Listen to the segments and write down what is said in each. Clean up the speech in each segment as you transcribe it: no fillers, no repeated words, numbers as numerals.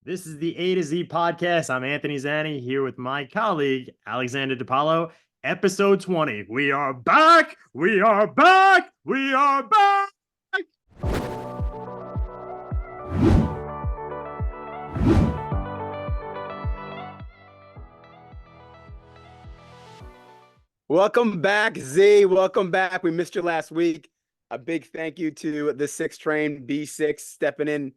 This is the A to Z podcast. I'm Anthony Zanni here with my colleague, Alexander DePalo. Episode 20. We are back. We are back. We are back. Welcome back, Z. Welcome back. We missed you last week. A big thank you to the 6 train B6 stepping in,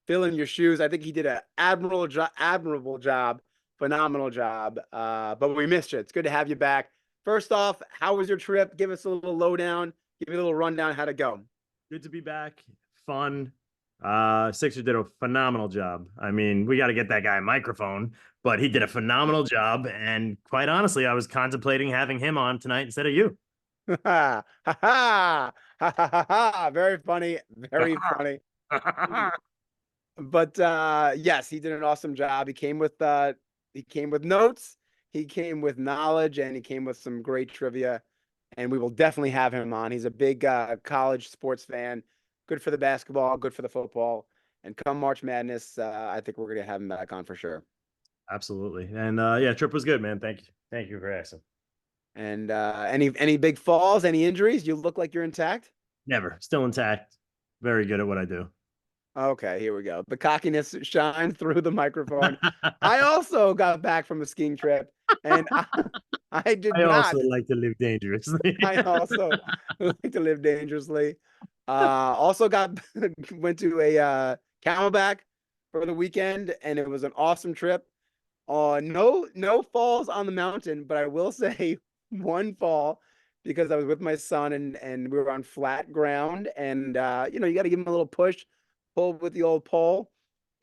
filling your shoes. I think he did an admirable job, phenomenal job. But we missed you. It's good to have you back. First off, how was your trip? Give us a little lowdown. Give me a little rundown. How'd it go? Good to be back. Fun. Sixer did a phenomenal job. I mean, we got to get that guy a microphone, but he did a phenomenal job. And quite honestly, I was contemplating having him on tonight instead of you. Ha ha ha ha ha ha. Very funny. Very funny. But yes, he did an awesome job. He came with notes, he came with knowledge, and he came with some great trivia. And we will definitely have him on. He's a big college sports fan. Good for the basketball, good for the football. And come March Madness, I think we're gonna have him back on for sure. Absolutely. And yeah, trip was good, man. Thank you. Thank you for asking. And any big falls, any injuries? You look like you're intact. Never. Still intact. Very good at what I do. Okay, here we go. The cockiness shines through the microphone. I also got back from a skiing trip, and I did I not. also like to live dangerously. I also like to live dangerously. Also went to a Camelback for the weekend, and it was an awesome trip. No falls on the mountain, but I will say one fall because I was with my son and we were on flat ground, and you got to give him a little push, pull with the old pole,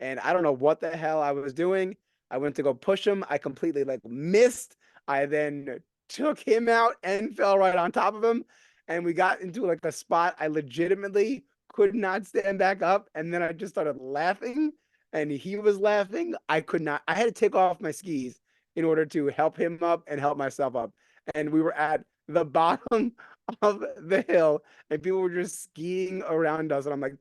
and I don't know what the hell I was doing. I went to go push him. I completely missed. I then took him out and fell right on top of him. And we got into a spot I legitimately could not stand back up. And then I just started laughing and he was laughing. I could not. I had to take off my skis in order to help him up and help myself up. And we were at the bottom of the hill and people were just skiing around us. And I'm like,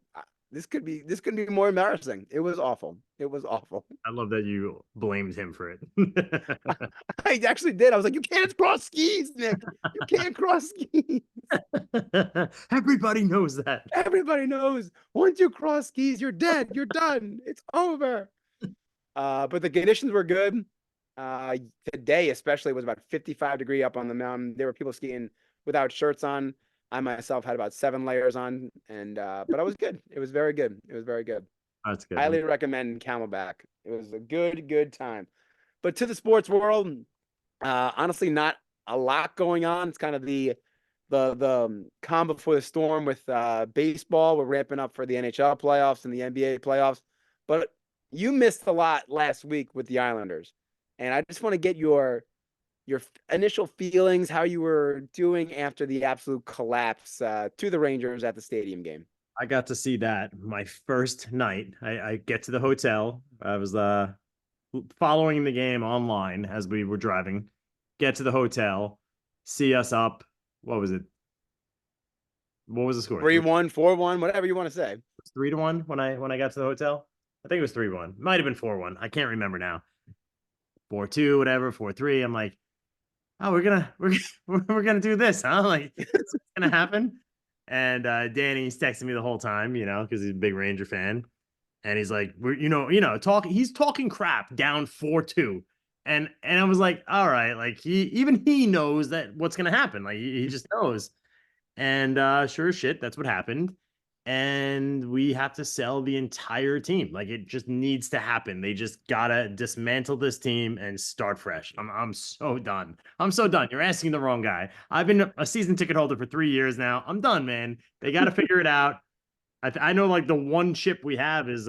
this could be more embarrassing. It was awful. It was awful. I love that you blamed him for it. I actually did. I was like, you can't cross skis, Nick. You can't cross skis. Everybody knows that. Everybody knows. Once you cross skis, you're dead. You're done. It's over. But the conditions were good. Today, especially, was about 55-degree up on the mountain. There were people skiing without shirts on. I myself had about 7 layers on, and but I was good. It was very good. It was very good. That's good. Highly recommend Camelback. It was a good time. But to the sports world, honestly, not a lot going on. It's kind of the calm before the storm with baseball. We're ramping up for the NHL playoffs and the NBA playoffs. But you missed a lot last week with the Islanders, and I just want to get your initial feelings, how you were doing after the absolute collapse to the Rangers at the stadium game. I got to see that my first night. I get to the hotel. I was following the game online as we were driving. Get to the hotel, see us up. What was it? What was the score? 3-1, 4-1, whatever you want to say. It was 3-1 when I got to the hotel. I think it was 3-1. Might have been 4-1. I can't remember now. 4-2, whatever, 4-3. I'm like, oh, we're gonna do this, huh? Like, it's gonna happen. And Danny's texting me the whole time, because he's a big Ranger fan. And he's like, he's talking crap down 4-2. And I was like, all right, like he knows that what's gonna happen. Like he just knows. And sure as shit, that's what happened. And we have to sell the entire team. Like it just needs to happen. They just gotta dismantle this team and start fresh. I'm so done. I'm so done. You're asking the wrong guy. I've been a season ticket holder for 3 years now. I'm done, man. They got to figure it out. I know like the one chip we have is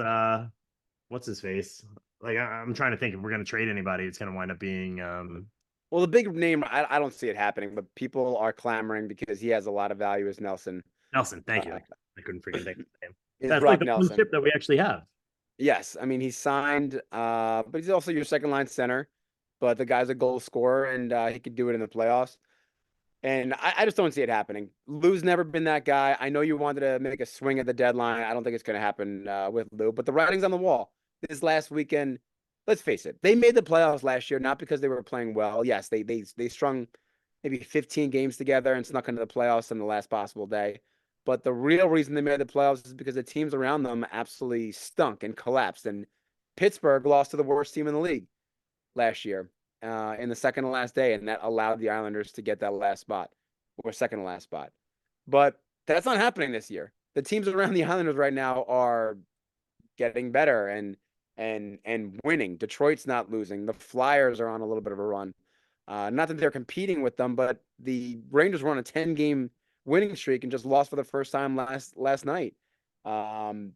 what's his face? Like I'm trying to think if we're gonna trade anybody, it's gonna wind up being Well, the big name, I don't see it happening, but people are clamoring because he has a lot of value as Nelson. Nelson. Thank you. I couldn't freaking think of his name. That's Brock like the Nelson. one chip that we actually have. Yes, I mean he's signed, but he's also your second line center. But the guy's a goal scorer, and he could do it in the playoffs. And I just don't see it happening. Lou's never been that guy. I know you wanted to make a swing at the deadline. I don't think it's going to happen with Lou, but the writing's on the wall. this last weekend, let's face it, they made the playoffs last year not because they were playing well. Yes, they strung maybe 15 games together and snuck into the playoffs on the last possible day. But the real reason they made the playoffs is because the teams around them absolutely stunk and collapsed. And Pittsburgh lost to the worst team in the league last year in the second to last day, and that allowed the Islanders to get that last spot or second to last spot. But that's not happening this year. The teams around the Islanders right now are getting better and winning. Detroit's not losing. The Flyers are on a little bit of a run. Not that they're competing with them, but the Rangers were on a 10-game winning streak and just lost for the first time last night. Um,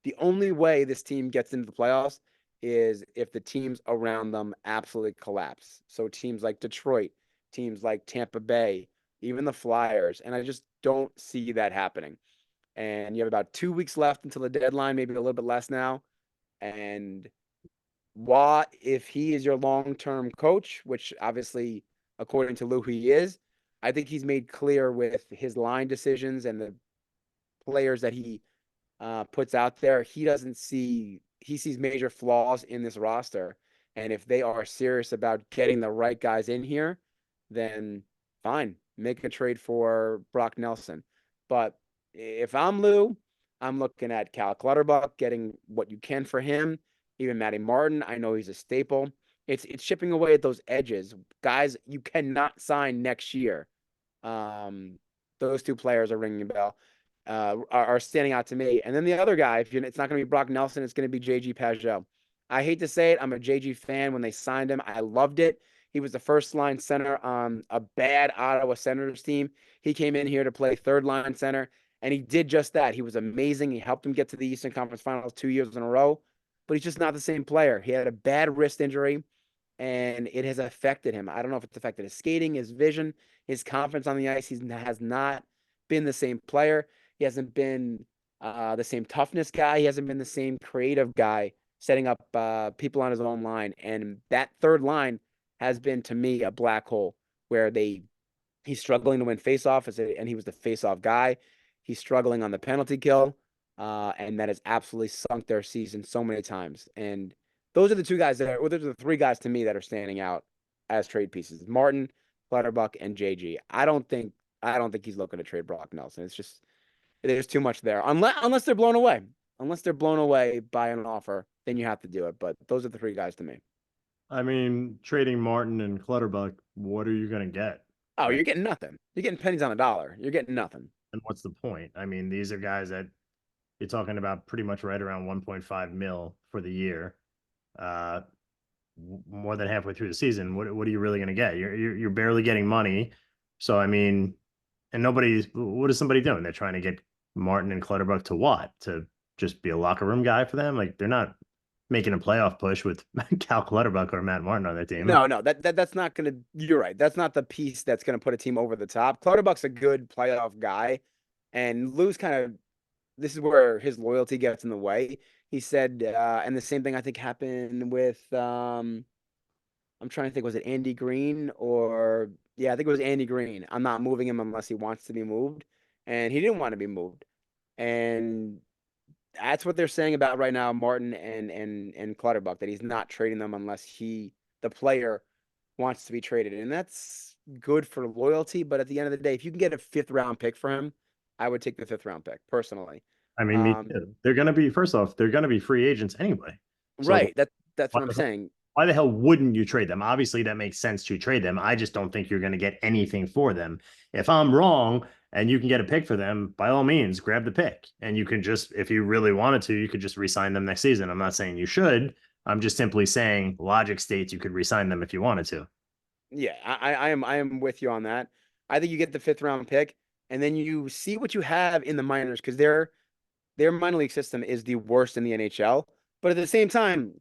the only way this team gets into the playoffs is if the teams around them absolutely collapse. So teams like Detroit, teams like Tampa Bay, even the Flyers, and I just don't see that happening. And you have about 2 weeks left until the deadline, maybe a little bit less now. And Watt, if he is your long-term coach, which obviously, according to Lou, he is, I think he's made clear with his line decisions and the players that he puts out there. He sees major flaws in this roster. And if they are serious about getting the right guys in here, then fine, make a trade for Brock Nelson. But if I'm Lou, I'm looking at Cal Clutterbuck, getting what you can for him. Even Matty Martin, I know he's a staple. It's chipping away at those edges. Guys, you cannot sign next year. Those two players are ringing a bell, are standing out to me. And then the other guy, it's not going to be Brock Nelson, it's going to be JG Pageau. I hate to say it, I'm a JG fan. When they signed him, I loved it. He was the first line center on a bad Ottawa Senators team. He came in here to play third line center, and he did just that. He was amazing. He helped him get to the Eastern Conference Finals 2 years in a row, but he's just not the same player. He had a bad wrist injury, and it has affected him. I don't know if it's affected his skating, his vision, his confidence on the ice. He has not been the same player. He hasn't been the same toughness guy. He hasn't been the same creative guy setting up people on his own line. And that third line has been, to me, a black hole where he's struggling to win faceoff, and he was the faceoff guy. He's struggling on the penalty kill, and that has absolutely sunk their season so many times. And those are the those are the three guys to me that are standing out as trade pieces: Martin, Clutterbuck, and JG. I don't think he's looking to trade Brock Nelson. It's just there's too much there. Unless they're blown away. Unless they're blown away by an offer, then you have to do it. But those are the three guys to me. I mean, trading Martin and Clutterbuck, what are you going to get? Oh, Like, you're getting nothing. You're getting pennies on a dollar. You're getting nothing. and what's the point? I mean, these are guys that you're talking about pretty much right around 1.5 mil for the year. Uh, more than halfway through the season. What are you really going to get? You're barely getting money. So I mean, and what is somebody doing? They're trying to get Martin and Clutterbuck to what? To just be a locker room guy for them? Like they're not making a playoff push with Cal Clutterbuck or Matt Martin on their team. No, that's not gonna. You're right. That's not the piece that's gonna put a team over the top. Clutterbuck's a good playoff guy, and Lou's kind of. This is where his loyalty gets in the way. He said, and the same thing I think happened with. I'm trying to think. Was it Andy Green or yeah? I think it was Andy Green. I'm not moving him unless he wants to be moved, and he didn't want to be moved, and that's what they're saying about right now, Martin and Clutterbuck, that he's not trading them unless the player, wants to be traded. And that's good for loyalty. But at the end of the day, if you can get a fifth round pick for him, I would take the fifth round pick personally. I mean, me Um, too. They're going to be first off, they're going to be free agents anyway. So right. That's why what I'm the hell, saying. why the hell wouldn't you trade them? Obviously, that makes sense to trade them. I just don't think you're going to get anything for them. If I'm wrong and you can get a pick for them, by all means, grab the pick. And you can just, if you really wanted to, you could just resign them next season. I'm not saying you should. I'm just simply saying logic states you could resign them if you wanted to. Yeah, I am with you on that. I think you get the fifth round pick, and then you see what you have in the minors because their minor league system is the worst in the NHL. But at the same time,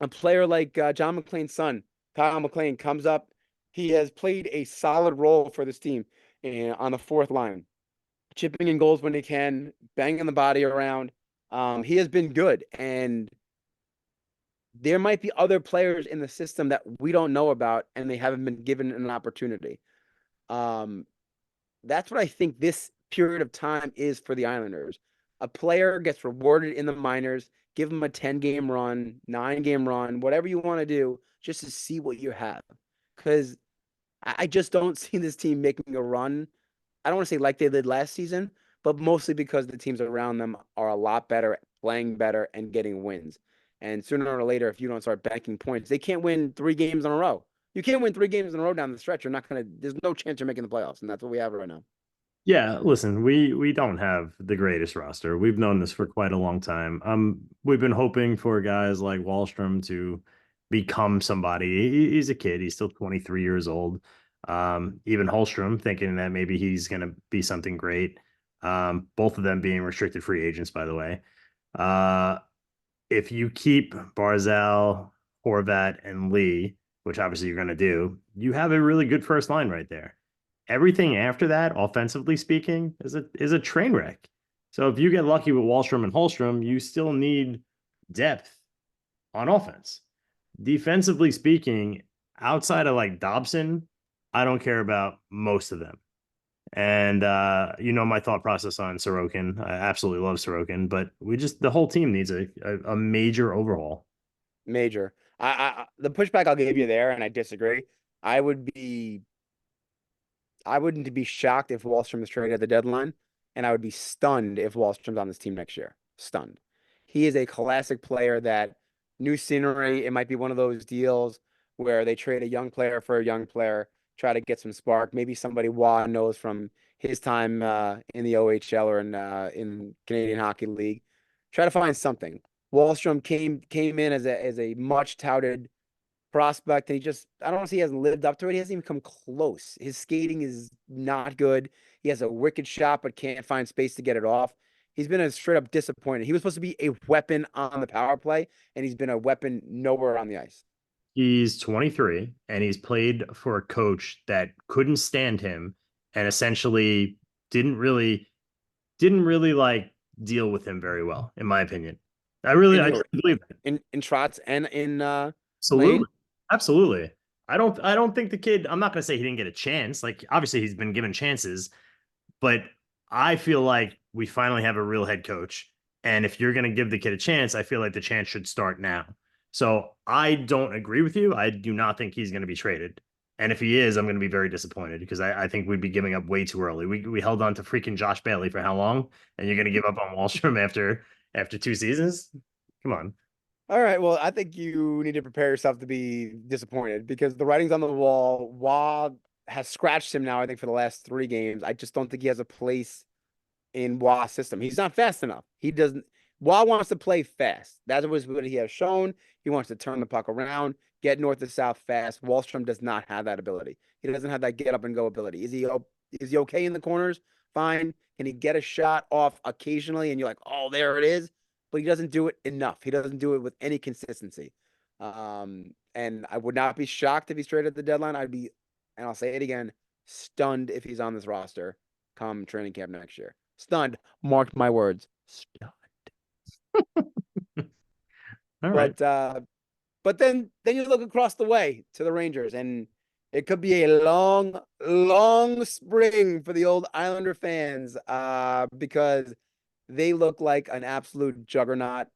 a player like John McClain's son, Kyle McClain, comes up. He has played a solid role for this team on the fourth line, chipping in goals when he can, banging the body around. He has been good, and there might be other players in the system that we don't know about, and they haven't been given an opportunity. Um, that's what I think this period of time is for the Islanders. A player gets rewarded in the minors, give him a 10-game run, 9-game run, whatever you want to do, just to see what you have. Because I just don't see this team making a run. I don't want to say like they did last season, but mostly because the teams around them are a lot better, playing better, and getting wins. And sooner or later, if you don't start banking points, they can't win 3 games in a row. You can't win 3 games in a row down the stretch. You're not gonna. There's no chance you're making the playoffs, and that's what we have right now. Yeah, listen, we don't have the greatest roster. We've known this for quite a long time. We've been hoping for guys like Wallstrom to become somebody. He's a kid. He's still 23 years old. Even Holstrom thinking that maybe he's going to be something great. Both of them being restricted free agents, by the way. Uh, if you keep Barzal, Horvat, and Lee, which obviously you're going to do, you have a really good first line right there. Everything after that, offensively speaking, is a train wreck. So if you get lucky with Wallstrom and Holstrom, you still need depth on offense. Defensively speaking, outside of like Dobson, I don't care about most of them. And you know my thought process on Sorokin. I absolutely love Sorokin, but we just the whole team needs a major overhaul. Major. The pushback I'll give you there, and I disagree. I would be I wouldn't be shocked if Wallstrom is traded at the deadline, and I would be stunned if Wallstrom's on this team next year. Stunned. He is a classic player that new scenery. It might be one of those deals where they trade a young player for a young player, try to get some spark. Maybe somebody Waugh knows from his time in the OHL or in Canadian Hockey League. Try to find something. Wallstrom came in as a much touted prospect, and I don't see he hasn't lived up to it. He hasn't even come close. His skating is not good. He has a wicked shot, but can't find space to get it off. He's been a straight up disappointed. He was supposed to be a weapon on the power play, and he's been a weapon nowhere on the ice. He's 23 and he's played for a coach that couldn't stand him and essentially didn't really like deal with him very well, in my opinion. In I who? truly believe that. In Trotz and in Lane? Absolutely. Absolutely. I don't think the kid, I'm not gonna say he didn't get a chance. Like obviously he's been given chances, but I feel like we finally have a real head coach. And if you're going to give the kid a chance, I feel like the chance should start now. So I don't agree with you. I do not think he's going to be traded. And if he is, I'm going to be very disappointed because I think we'd be giving up way too early. We held on to freaking Josh Bailey for how long? And you're going to give up on Wallstrom after 2 seasons? Come on. All right. Well, I think you need to prepare yourself to be disappointed because the writing's on the wall. Waugh has scratched him now, I think, for the last 3 games. I just don't think he has a place in Wah's system. He's not fast enough. He doesn't. Wah wants to play fast. That was what he has shown. He wants to turn the puck around, get north to south fast. Wallstrom does not have that ability. He doesn't have that get up and go ability. Is he okay in the corners? Fine. Can he get a shot off occasionally? And you're like, oh, there it is. But he doesn't do it enough. He doesn't do it with any consistency. And I would not be shocked if he's traded at the deadline. I'd be, and I'll say it again, stunned if he's on this roster come training camp next year. Stunned. Marked my words. Stunned. All right. But then you look across the way to the Rangers, and it could be a long, long spring for the old Islander fans, because they look like an absolute juggernaut.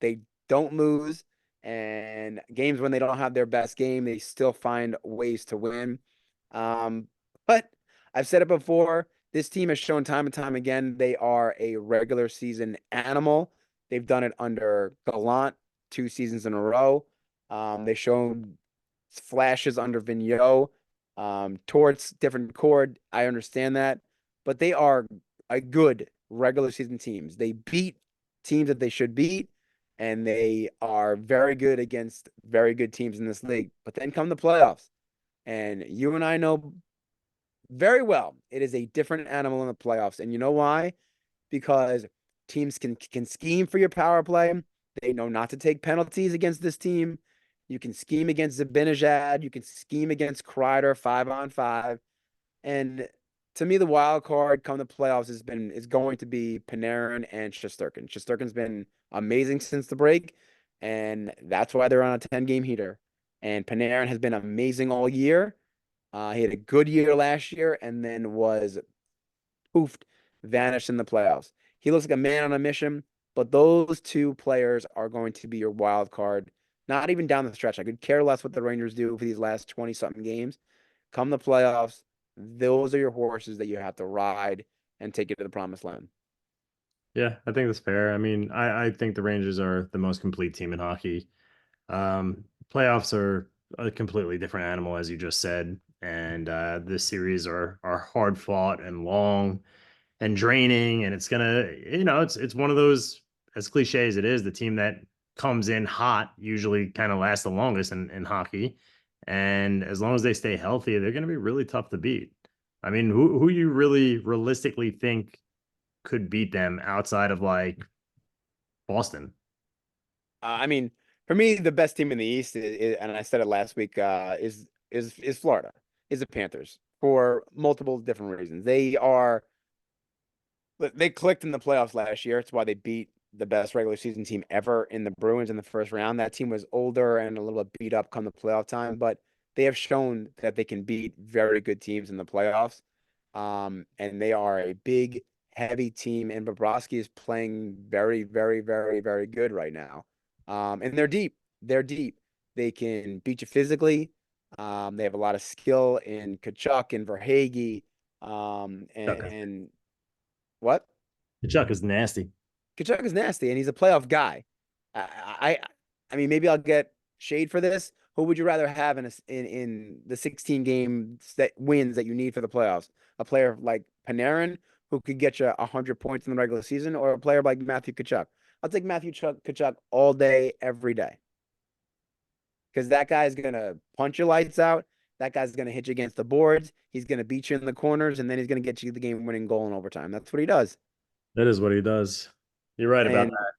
They don't lose, and games when they don't have their best game, they still find ways to win. But I've said it before. This team has shown time and time again they are a regular season animal. They've done it under Gallant 2 seasons in a row. They've shown flashes under Vigneault. Torts, different chord. I understand that. But they are a good regular season teams. They beat teams that they should beat, and they are very good against very good teams in this league. But then come the playoffs. And you and I know very well it is a different animal in the playoffs. And you know why? Because teams can scheme for your power play. They know not to take penalties against this team. You can scheme against Zibanejad. You can scheme against Kreider 5-on-5. And to me, the wild card come the playoffs is going to be Panarin and Shesterkin. Shesterkin's been amazing since the break, and that's why they're on a 10-game heater. And Panarin has been amazing all year. He had a good year last year and then was poofed, vanished in the playoffs. He looks like a man on a mission. but those two players are going to be your wild card. Not even down the stretch. I could care less what the Rangers do for these last 20 something games. Come the playoffs, those are your horses that you have to ride and take it to the promised land. Yeah, I think that's fair. I mean, I think the Rangers are the most complete team in hockey. Playoffs are a completely different animal, as you just said, and this series are hard fought and long and draining, and it's gonna, it's one of those, as cliche as it is, the team that comes in hot usually kind of lasts the longest in hockey, and as long as they stay healthy, they're gonna be really tough to beat. I mean, who you really realistically think could beat them outside of like Boston? I mean, for me, the best team in the East and I said it last week, is Florida, is the Panthers for multiple different reasons. They clicked in the playoffs last year. It's why they beat the best regular season team ever in the Bruins in the first round. That team was older and a little bit beat up come the playoff time, but they have shown that they can beat very good teams in the playoffs. And they are a big, heavy team, and Bobrovsky is playing very, very, very, very good right now. And they're deep. They're deep. They can beat you physically. They have a lot of skill in Kachuk and Verhage. Chuck, And what? Chuck is nasty. Kachuk is nasty, and he's a playoff guy. I, I, I mean, maybe I'll get shade for this. Who would you rather have in the 16 games that wins that you need for the playoffs? A player like Panarin, who could get you 100 points in the regular season, or a player like Matthew Kachuk? I'll take Kachuk all day, every day, because that guy's gonna punch your lights out. That guy's gonna hit you against the boards. He's gonna beat you in the corners, and then he's gonna get you the game-winning goal in overtime. That's what he does. That is what he does. You're right about And that.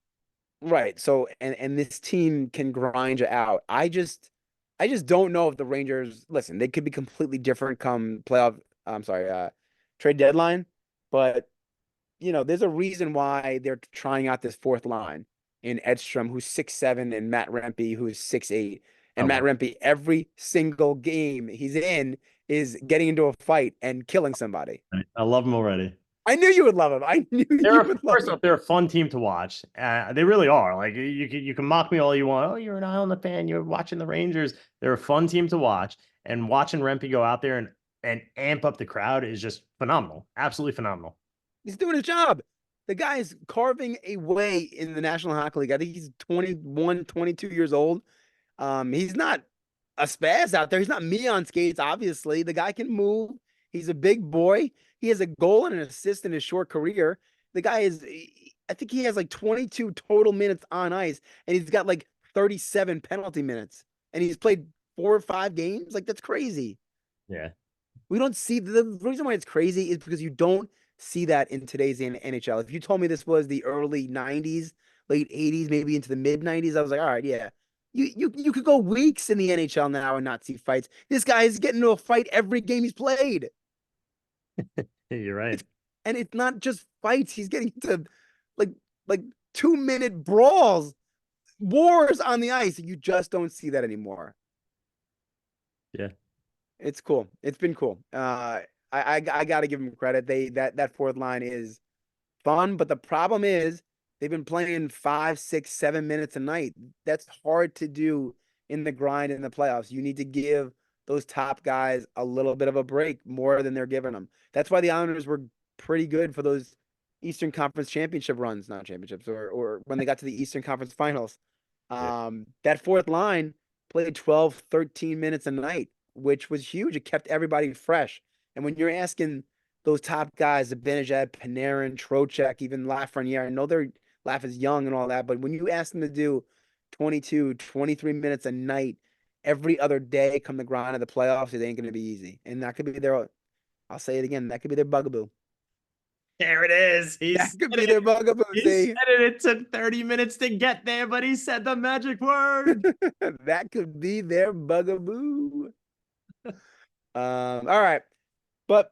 right. So and this team can grind you out. I just don't know if the Rangers listen, they could be completely different come playoff, I'm sorry, trade deadline, but there's a reason why they're trying out this fourth line in Edstrom, who's 6'7", and Matt Rempe, who's 6'8". I And Matt love Rempe, every single game he's in is getting into a fight and killing somebody. him. I love him already. I knew you would love him. I knew you would love First him. off, they're a fun team to watch. They really are. Like you can mock me all you want. Oh, you're an Islander fan. You're watching the Rangers. They're a fun team to watch. And watching Rempe go out there and amp up the crowd is just phenomenal. Absolutely phenomenal. He's doing his job. The guy is carving a way in the National Hockey League. I think he's 21, 22 years old. He's not a spaz out there. He's not me on skates, obviously. The guy can move. He's a big boy. He has a goal and an assist in his short career. The guy I think he has like 22 total minutes on ice, and he's got like 37 penalty minutes. And he's played 4 or 5 games. Like, that's crazy. Yeah. We don't see the reason why it's crazy is because you don't see that in today's NHL. If you told me this was the early 90s, late 80s, maybe into the mid 90s, I was like, all right, yeah. You could go weeks in the NHL now and not see fights. This guy is getting into a fight every game he's played. You're right. It's and it's not just fights. He's getting into like like 2-minute brawls, wars on the ice. You just don't see that anymore. Yeah. It's cool. It's been cool. I got to give them credit. That fourth line is fun, but the problem is they've been playing 5, 6, 7 minutes a night. That's hard to do in the grind in the playoffs. You need to give those top guys a little bit of a break more than they're giving them. That's why the Islanders were pretty good for those Eastern Conference championship runs, not championships, or when they got to the Eastern Conference finals. Yeah. That fourth line played 12, 13 minutes a night, which was huge. It kept everybody fresh. And when you're asking those top guys, Zibanejad, Panarin, Trocheck, even Lafreniere, I know they're Laf is young and all that, but when you ask them to do 22, 23 minutes a night every other day come the grind of the playoffs, it ain't going to be easy. And that could be their, I'll say it again, that could be their bugaboo. There it is. That could be their bugaboo, He said see? it. It took 30 minutes to get there, but he said the magic word. That could be their bugaboo. All right. But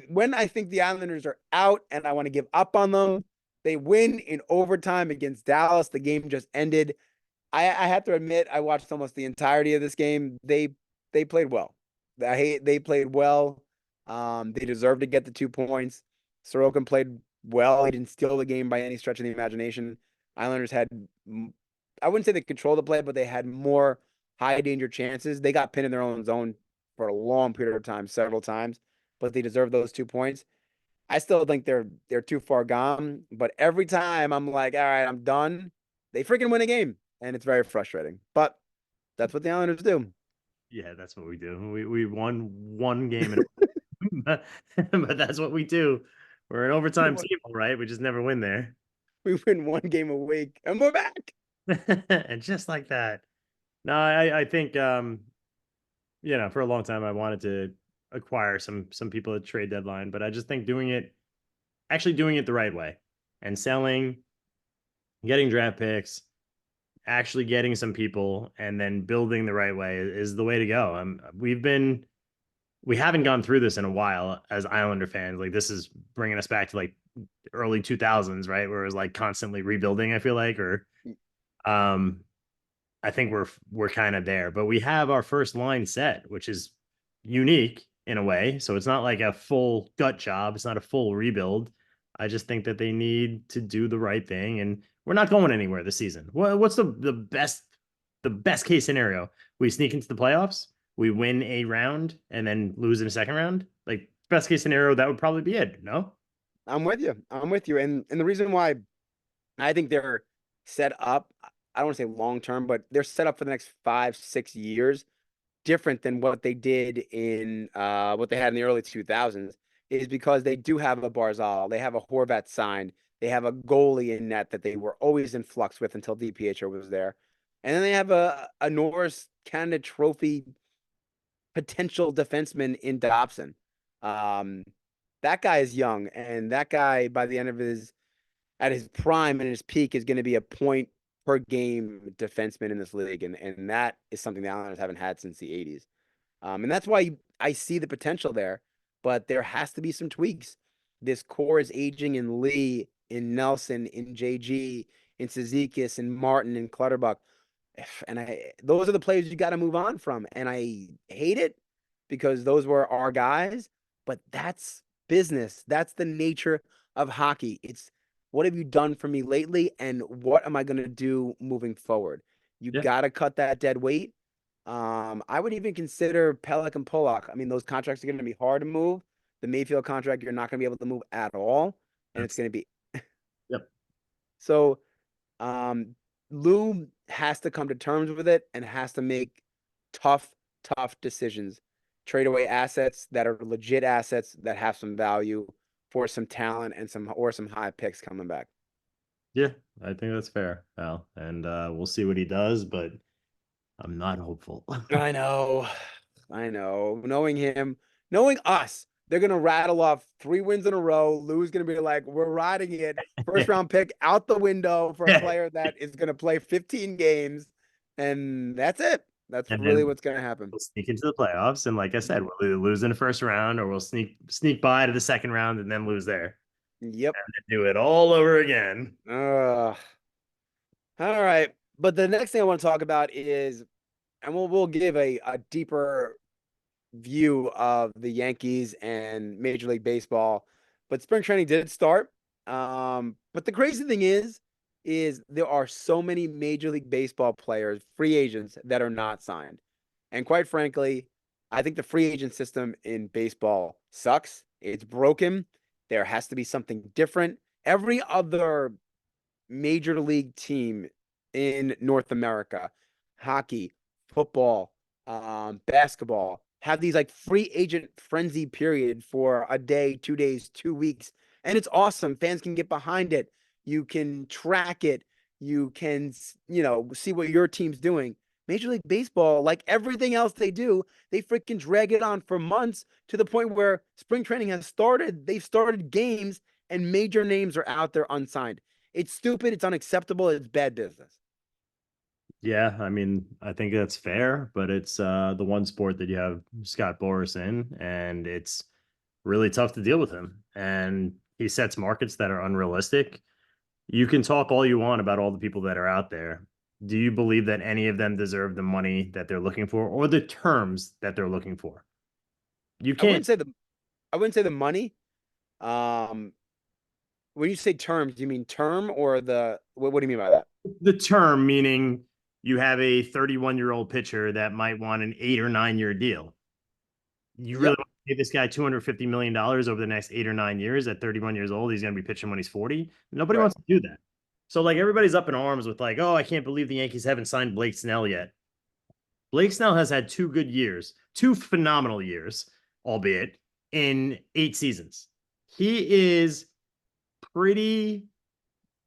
when I think the Islanders are out and I want to give up on them, they win in overtime against Dallas. The game just ended. I have to admit, I watched almost the entirety of this game. They played well. They played well. They deserved to get the 2 points. Sorokin played well. They didn't steal the game by any stretch of the imagination. Islanders had, I wouldn't say they controlled the play, but they had more high danger chances. They got pinned in their own zone for a long period of time, several times, but they deserved those 2 points. I still think they're too far gone, but every time I'm like, all right, I'm done. They freaking win a game, and it's very frustrating. But that's what the Islanders do. Yeah, that's what we do. We won one game in but that's what we do. We're an overtime team, all right? We just never win there. We win one game a week, and we're back. And just like that. No, I think for a long time I wanted to acquire some people at trade deadline, but I just think actually doing it the right way and selling, getting draft picks, actually getting some people, and then building the right way is the way to go. We haven't gone through this in a while as Islander fans. Like this is bringing us back to like early 2000s, right? Where it was like constantly rebuilding, I feel like, or um I think we're kind of there, but we have our first line set, which is unique in a way. So it's not like a full gut job. It's not a full rebuild. I just think that they need to do the right thing, and we're not going anywhere this season. What's the best case scenario? We sneak into the playoffs, we win a round, and then lose in a second round. Like best case scenario, that would probably be it. No. I'm with you. I'm with you. And the reason why I think they're set up, I don't want to say long term, but they're set up for the next 5, 6 years, different than what they did in what they had in the early 2000s, is because they do have a Barzal, they have a Horvat signed, they have a goalie in net that they were always in flux with until DPHO was there, and then they have a Norris Canada Trophy potential defenseman in Dobson. Um, that guy is young, and that guy by the end of his at his prime and his peak is going to be a point per game defenseman in this league, and that is something the Islanders haven't had since the '80s. And that's why I see the potential there, but there has to be some tweaks. This core is aging in Lee, in Nelson, in JG, in Sezikis, in Martin, in Clutterbuck. And those are the players you got to move on from. And I hate it because those were our guys, but that's business. That's the nature of hockey. It's what have you done for me lately, and what am I going to do moving forward? You Yeah. got to cut that dead weight. I would even consider Pelech and Pollock. I mean, those contracts are going to be hard to move. The Mayfield contract, you're not going to be able to move at all, and it's That's going to be Yep. so. Um, Lou has to come to terms with it and has to make tough, tough decisions. Trade away assets that are legit assets that have some value for some talent and some high picks coming back. Yeah, I think that's fair, Al. And we'll see what he does, but I'm not hopeful. I know. I know. Knowing him, knowing us, they're gonna rattle off 3 wins in a row. Lou's gonna be like, "We're riding it. First Yeah. round pick out the window for a Yeah. player that is gonna play 15 games," and that's it. That's And really then what's gonna happen. we'll sneak into the playoffs. And like I said, we'll either lose in the first round or we'll sneak by to the second round and then lose there. Yep. And do it all over again. All right. But the next thing I want to talk about is, and we'll give a deeper view of the Yankees and Major League Baseball. But spring training did start. But the crazy thing is there are so many Major League Baseball players, free agents that are not signed. And quite frankly, I think the free agent system in baseball sucks. It's broken. There has to be something different. Every other major league team in North America, hockey, football, basketball, have these like free agent frenzy period for a day, 2 days, 2 weeks. And it's awesome. Fans can get behind it. You can track it. You can, see what your team's doing. Major League Baseball, like everything else they do, they freaking drag it on for months to the point where spring training has started. They've started games and major names are out there unsigned. It's stupid. It's unacceptable. It's bad business. Yeah, I mean, I think that's fair, but it's the one sport that you have Scott Boris in, and it's really tough to deal with him. And he sets markets that are unrealistic. You can talk all you want about all the people that are out there. Do you believe that any of them deserve the money that they're looking for or the terms that they're looking for? You I can't. wouldn't say the I wouldn't say the money. Um, when you say terms, do you mean term or what do you mean by that? The term meaning you have a 31-year-old pitcher that might want an 8 or 9 year deal. You really Yep, want to pay this guy $250 million over the next 8 or 9 years at 31 years old? He's going to be pitching when he's 40. Nobody right. wants to do that. So like everybody's up in arms with like, oh, I can't believe the Yankees haven't signed Blake Snell yet. Blake Snell has had 2 good years, 2 phenomenal years, albeit in 8 seasons. He is pretty,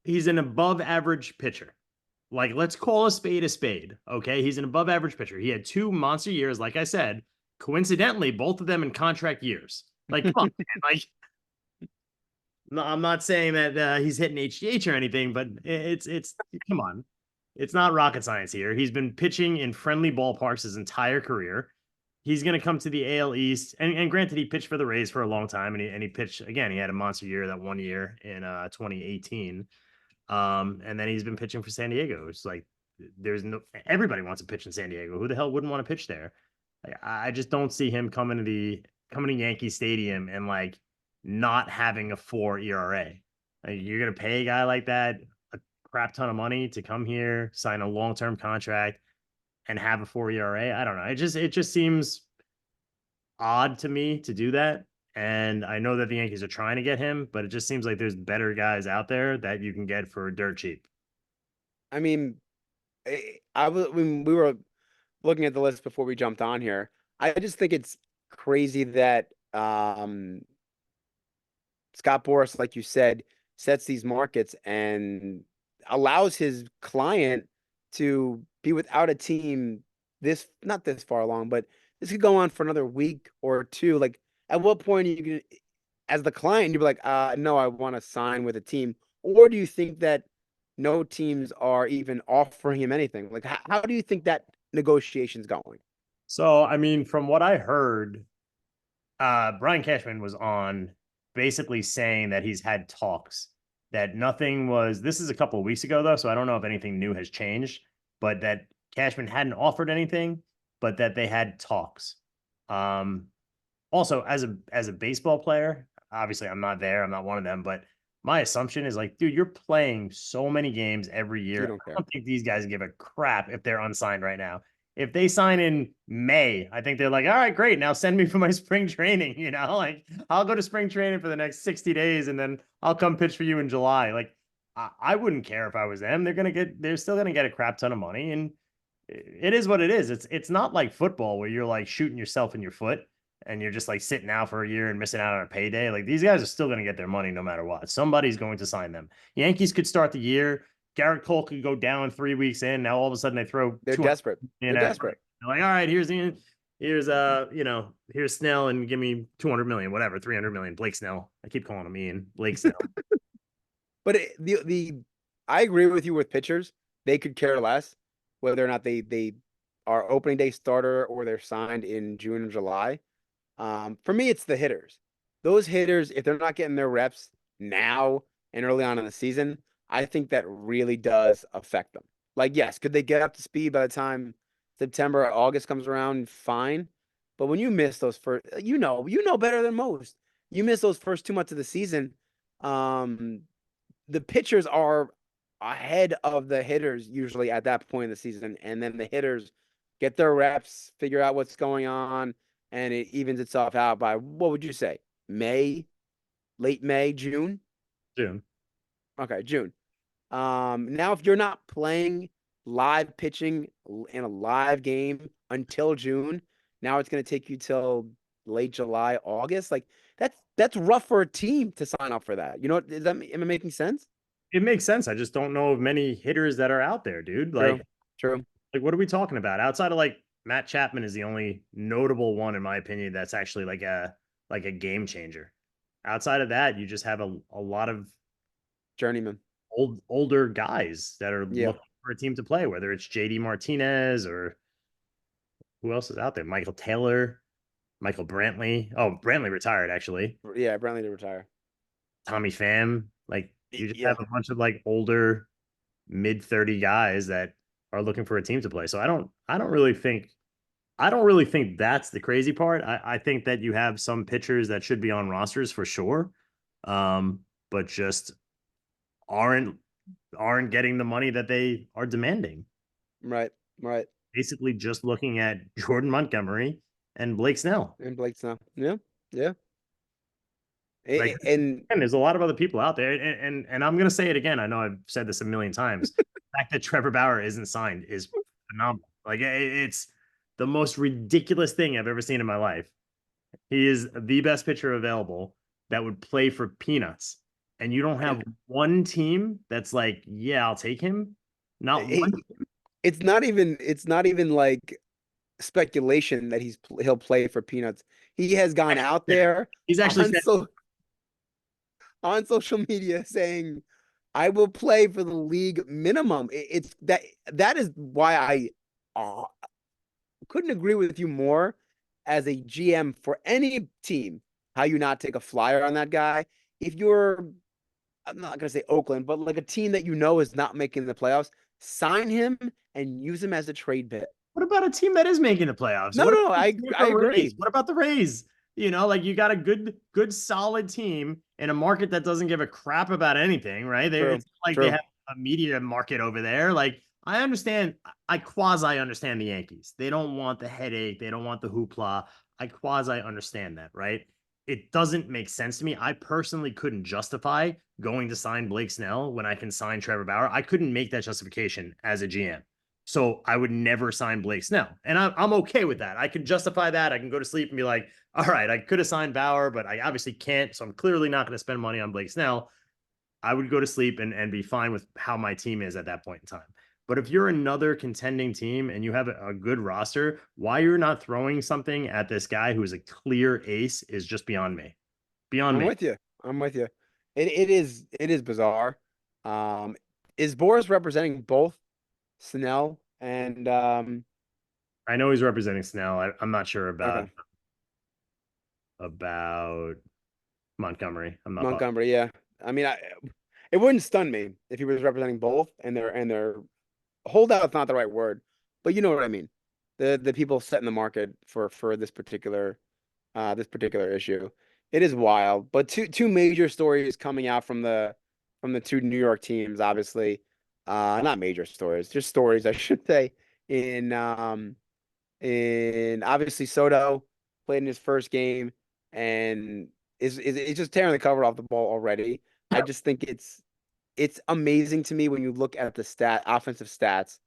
he's an above average pitcher. Like, let's call a spade a spade. Okay. He's an above average pitcher. He had 2 monster years, like I said, coincidentally, both of them in contract years. Like, come on, man. Like, no, I'm not saying that he's hitting HGH or anything, but it's come on. It's not rocket science here. He's been pitching in friendly ballparks his entire career. He's going to come to the AL East, and granted, he pitched for the Rays for a long time, and he pitched again. He had a monster year that 1 year in 2018, and then he's been pitching for San Diego. It's like there's no everybody wants to pitch in San Diego. Who the hell wouldn't want to pitch there? Like, I just don't see him coming to Yankee Stadium and like not having a 4 ERA. Like, you're gonna pay a guy like that a crap ton of money to come here, sign a long term contract, and have a 4 ERA. I don't know. It just seems odd to me to do that. And I know that the Yankees are trying to get him, but it just seems like there's better guys out there that you can get for dirt cheap. I mean, when we were looking at the list before we jumped on here, I just think it's crazy that Scott Boras, like you said, sets these markets and allows his client to be without a team this not this far along, but this could go on for another week or two. Like, at what point are you gonna, as the client, you'd be like, no, I want to sign with a team? Or do you think that no teams are even offering him anything? Like, how do you think that negotiation's going? So, I mean, from what I heard, Brian Cashman was on basically saying that he's had talks, that nothing was, this is a couple of weeks ago though, so I don't know if anything new has changed, but that Cashman hadn't offered anything, but that they had talks. Um, Also, as a baseball player, obviously I'm not there, I'm not one of them, but my assumption is like, dude, you're playing so many games every You year. don't I care. don't think these guys give a crap if they're unsigned right now. If they sign in May, I think they're like, all right, great. Now send me for my spring training. Like, I'll go to spring training for the next 60 days and then I'll come pitch for you in July. Like, I wouldn't care if I was them. They're still gonna get a crap ton of money. And it is what it is. It's not like football where you're like shooting yourself in your foot and you're just like sitting out for a year and missing out on a payday. Like, these guys are still going to get their money no matter what. Somebody's going to sign them. Yankees could start the year. Garrett Cole could go down 3 weeks in. Now all of a sudden they throw They're 200 desperate. in They're at. desperate. They're like, all right, here's Snell and give me 200 million, whatever, 300 million. Blake Snell. I keep calling him Ian. Blake Snell. But the I agree with you with pitchers. They could care less whether or not they are opening day starter or they're signed in June and July. For me, it's the hitters. Those hitters, if they're not getting their reps now and early on in the season, I think that really does affect them. Like, yes, could they get up to speed by the time September or August comes around? Fine. But when you miss those first, you know better than most. You miss those first 2 months of the season. Um, the pitchers are ahead of the hitters usually at that point in the season, and then the hitters get their reps, figure out what's going on, and it evens itself out by, what would you say, May, late May, June? June. Okay, June. Now if you're not playing live pitching in a live game until June, now it's going to take you till late July, August. Like, that's rough for a team to sign up for that. Am I making sense? It makes sense. I just don't know of many hitters that are out there, dude. True. True. Like, what are we talking about? Outside of like Matt Chapman is the only notable one, in my opinion, that's actually like a game changer. Outside of that, you just have a lot of Journeyman. older guys that are Yeah. looking for a team to play, whether it's JD Martinez or who else is out there? Michael Taylor, Michael Brantley. Oh, Brantley retired actually. Yeah, Brantley to retire. Tommy Pham. Like, you just have Yeah. a bunch of like older mid-30 guys that are looking for a team to play. So I don't really think that's the crazy part. I think that you have some pitchers that should be on rosters for sure. but just aren't aren't getting the money that they are demanding. Right, right. Basically, just looking at Jordan Montgomery and Blake Snell. And Blake Snell. Yeah, yeah. Like, And and there's a lot of other people out there, and I'm gonna say it again. I know I've said this a million times. The fact that Trevor Bauer isn't signed is phenomenal. Like, it's the most ridiculous thing I've ever seen in my life. He is the best pitcher available that would play for peanuts, and you don't have and one team that's like, yeah, I'll take him. Not one. it, it's not even like speculation that he'll play for peanuts. He has gone out there He's actually on said, so on social media saying, "I will play for the league minimum." It's that is why I uh, couldn't agree with you more as a GM for any team. How you not take a flyer on that guy? If you're, I'm not gonna say Oakland, but like a team that you know is not making the playoffs, sign him and use him as a trade bit. what about a team that is making the playoffs? No, What no, about I the I Rays? agree. What about the Rays? You know, like you got a good, solid team in a market that doesn't give a crap about anything, right? True, It's not like they true. have a media market over there. Like, I understand, I quasi understand the Yankees. They don't want the headache, they don't want the hoopla. I quasi understand that, right? It doesn't make sense to me. I personally couldn't justify going to sign Blake Snell when I can sign Trevor Bauer. I couldn't make that justification as a GM. So I would never sign Blake Snell. And I'm okay with that. I can justify that. I can go to sleep and be like, all right, I could have signed Bauer, but I obviously can't. So I'm clearly not going to spend money on Blake Snell. I would go to sleep and be fine with how my team is at that point in time. But if you're another contending team and you have a good roster, why you're not throwing something at this guy who is a clear ace is just beyond me. Beyond I'm me. with you. I'm with you. It is bizarre. Um, is Boris representing both Snell and I know he's representing Snell. I'm not sure okay, about Montgomery. I'm not positive. Montgomery? Yeah. I mean, it wouldn't stun me if he was representing both and they're holdout's not the right word, but you know what I mean. The people setting the market for this particular issue. It is wild, but two major stories coming out from the two New York teams, obviously. Not major stories, just stories I should say. In in obviously Soto played in his first game and is just tearing the cover off the ball already. I just think it's amazing to me when you look at the offensive stats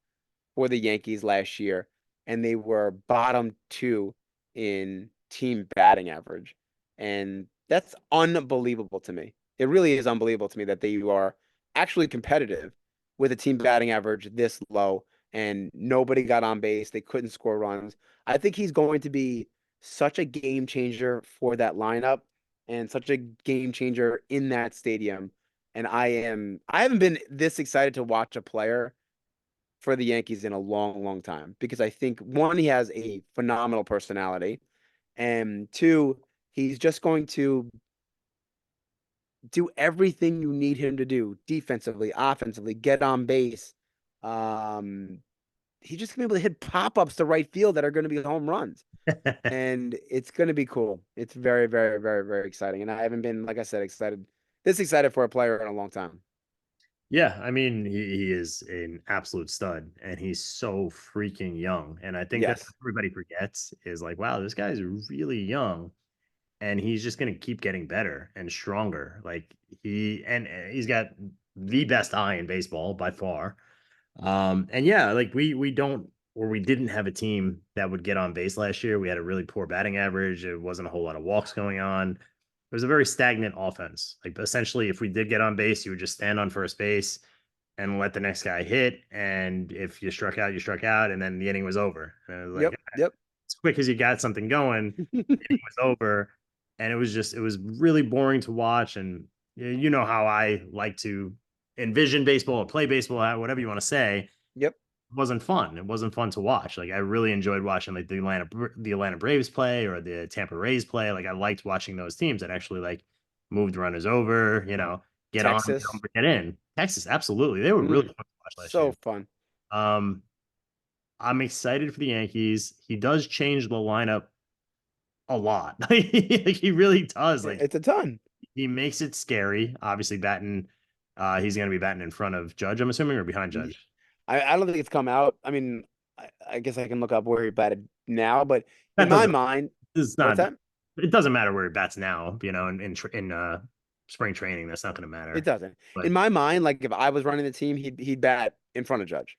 for the Yankees last year, and they were bottom two in team batting average. And that's unbelievable to me. It really is unbelievable to me that they are actually competitive with a team batting average this low and nobody got on base. They couldn't score runs. I think he's going to be such a game changer for that lineup and such a game changer in that stadium. And I haven't been this excited to watch a player for the Yankees in a long, long time because I think one, he has a phenomenal personality, and two, he's just going to do everything you need him to do defensively, offensively, get on base. Um, he's just gonna be able to hit pop ups to right field that are going to be home runs, and it's going to be cool. It's very, very, very, very exciting, and I haven't been, like I said, this excited for a player in a long time. Yeah, I mean, he is an absolute stud and he's so freaking young. And I think that Yes. everybody forgets is like, wow, this guy is really young and he's just going to keep getting better and stronger. Like he's got the best eye in baseball by far. And yeah, like we don't or we didn't have a team that would get on base last year. We had a really poor batting average. It wasn't a whole lot of walks going on. It was a very stagnant offense. Like essentially, if we did get on base, you would just stand on first base and let the next guy hit. And if you struck out, you struck out, and then the inning was over. And it was like Yep. Yep. as quick as you got something going, the inning was over. And it was really boring to watch. And you know how I like to envision baseball or play baseball, whatever you want to say. Yep. It wasn't fun. It wasn't fun to watch. Like I really enjoyed watching like the Atlanta Braves play or the Tampa Rays play. Like I liked watching those teams that actually like moved runners over, get on, Texas. get in. Texas, absolutely. They were really Mm, fun to watch last so year. fun. Um, I'm excited for the Yankees. He does change the lineup a lot. Like he really does. Like It's a ton. he makes it scary. Obviously, batting. He's going to be batting in front of Judge, I'm assuming, or behind Ye- Judge. I don't think it's come out. I mean, I guess I can look up where he batted now, but in That my doesn't. mind, It's what's not. that? It doesn't matter where he bats now. In spring training, that's not going to It matter. doesn't. But In my mind, like if I was running the team, he'd bat in front of Judge.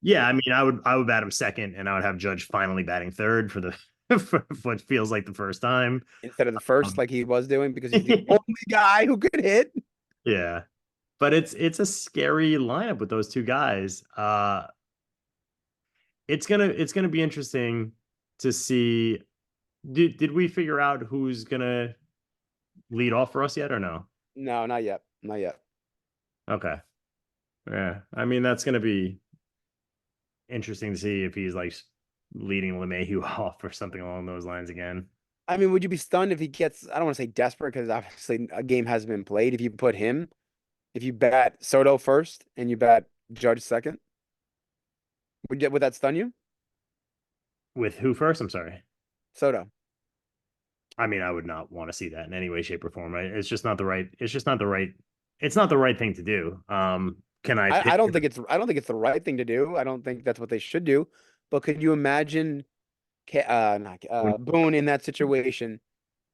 yeah, I mean, I would bat him second, and I would have Judge finally batting third for the for what feels like the first time. Instead of the first, Um, like he was doing, because he's the only guy who could hit. yeah, but it's a scary lineup with those two guys. It's gonna be interesting to see. Did we figure out who's gonna lead off for us yet or no? No, not yet. Not yet. Okay. Yeah. I mean, that's gonna be interesting to see if he's like leading LeMahieu off or something along those lines again. I mean, would you be stunned if he gets, I don't want to say desperate because obviously a game hasn't been played. If you put him, if you bat Soto first and you bat Judge second, would that stun you? With who first? I'm sorry. Soto. I mean, I would not want to see that in any way, shape, or form. It's just not the right. It's just not the right. It's not the right thing to do. Can I I pick? don't think it's the right thing to do. I don't think that's what they should do. But could you imagine not, Boone in that situation,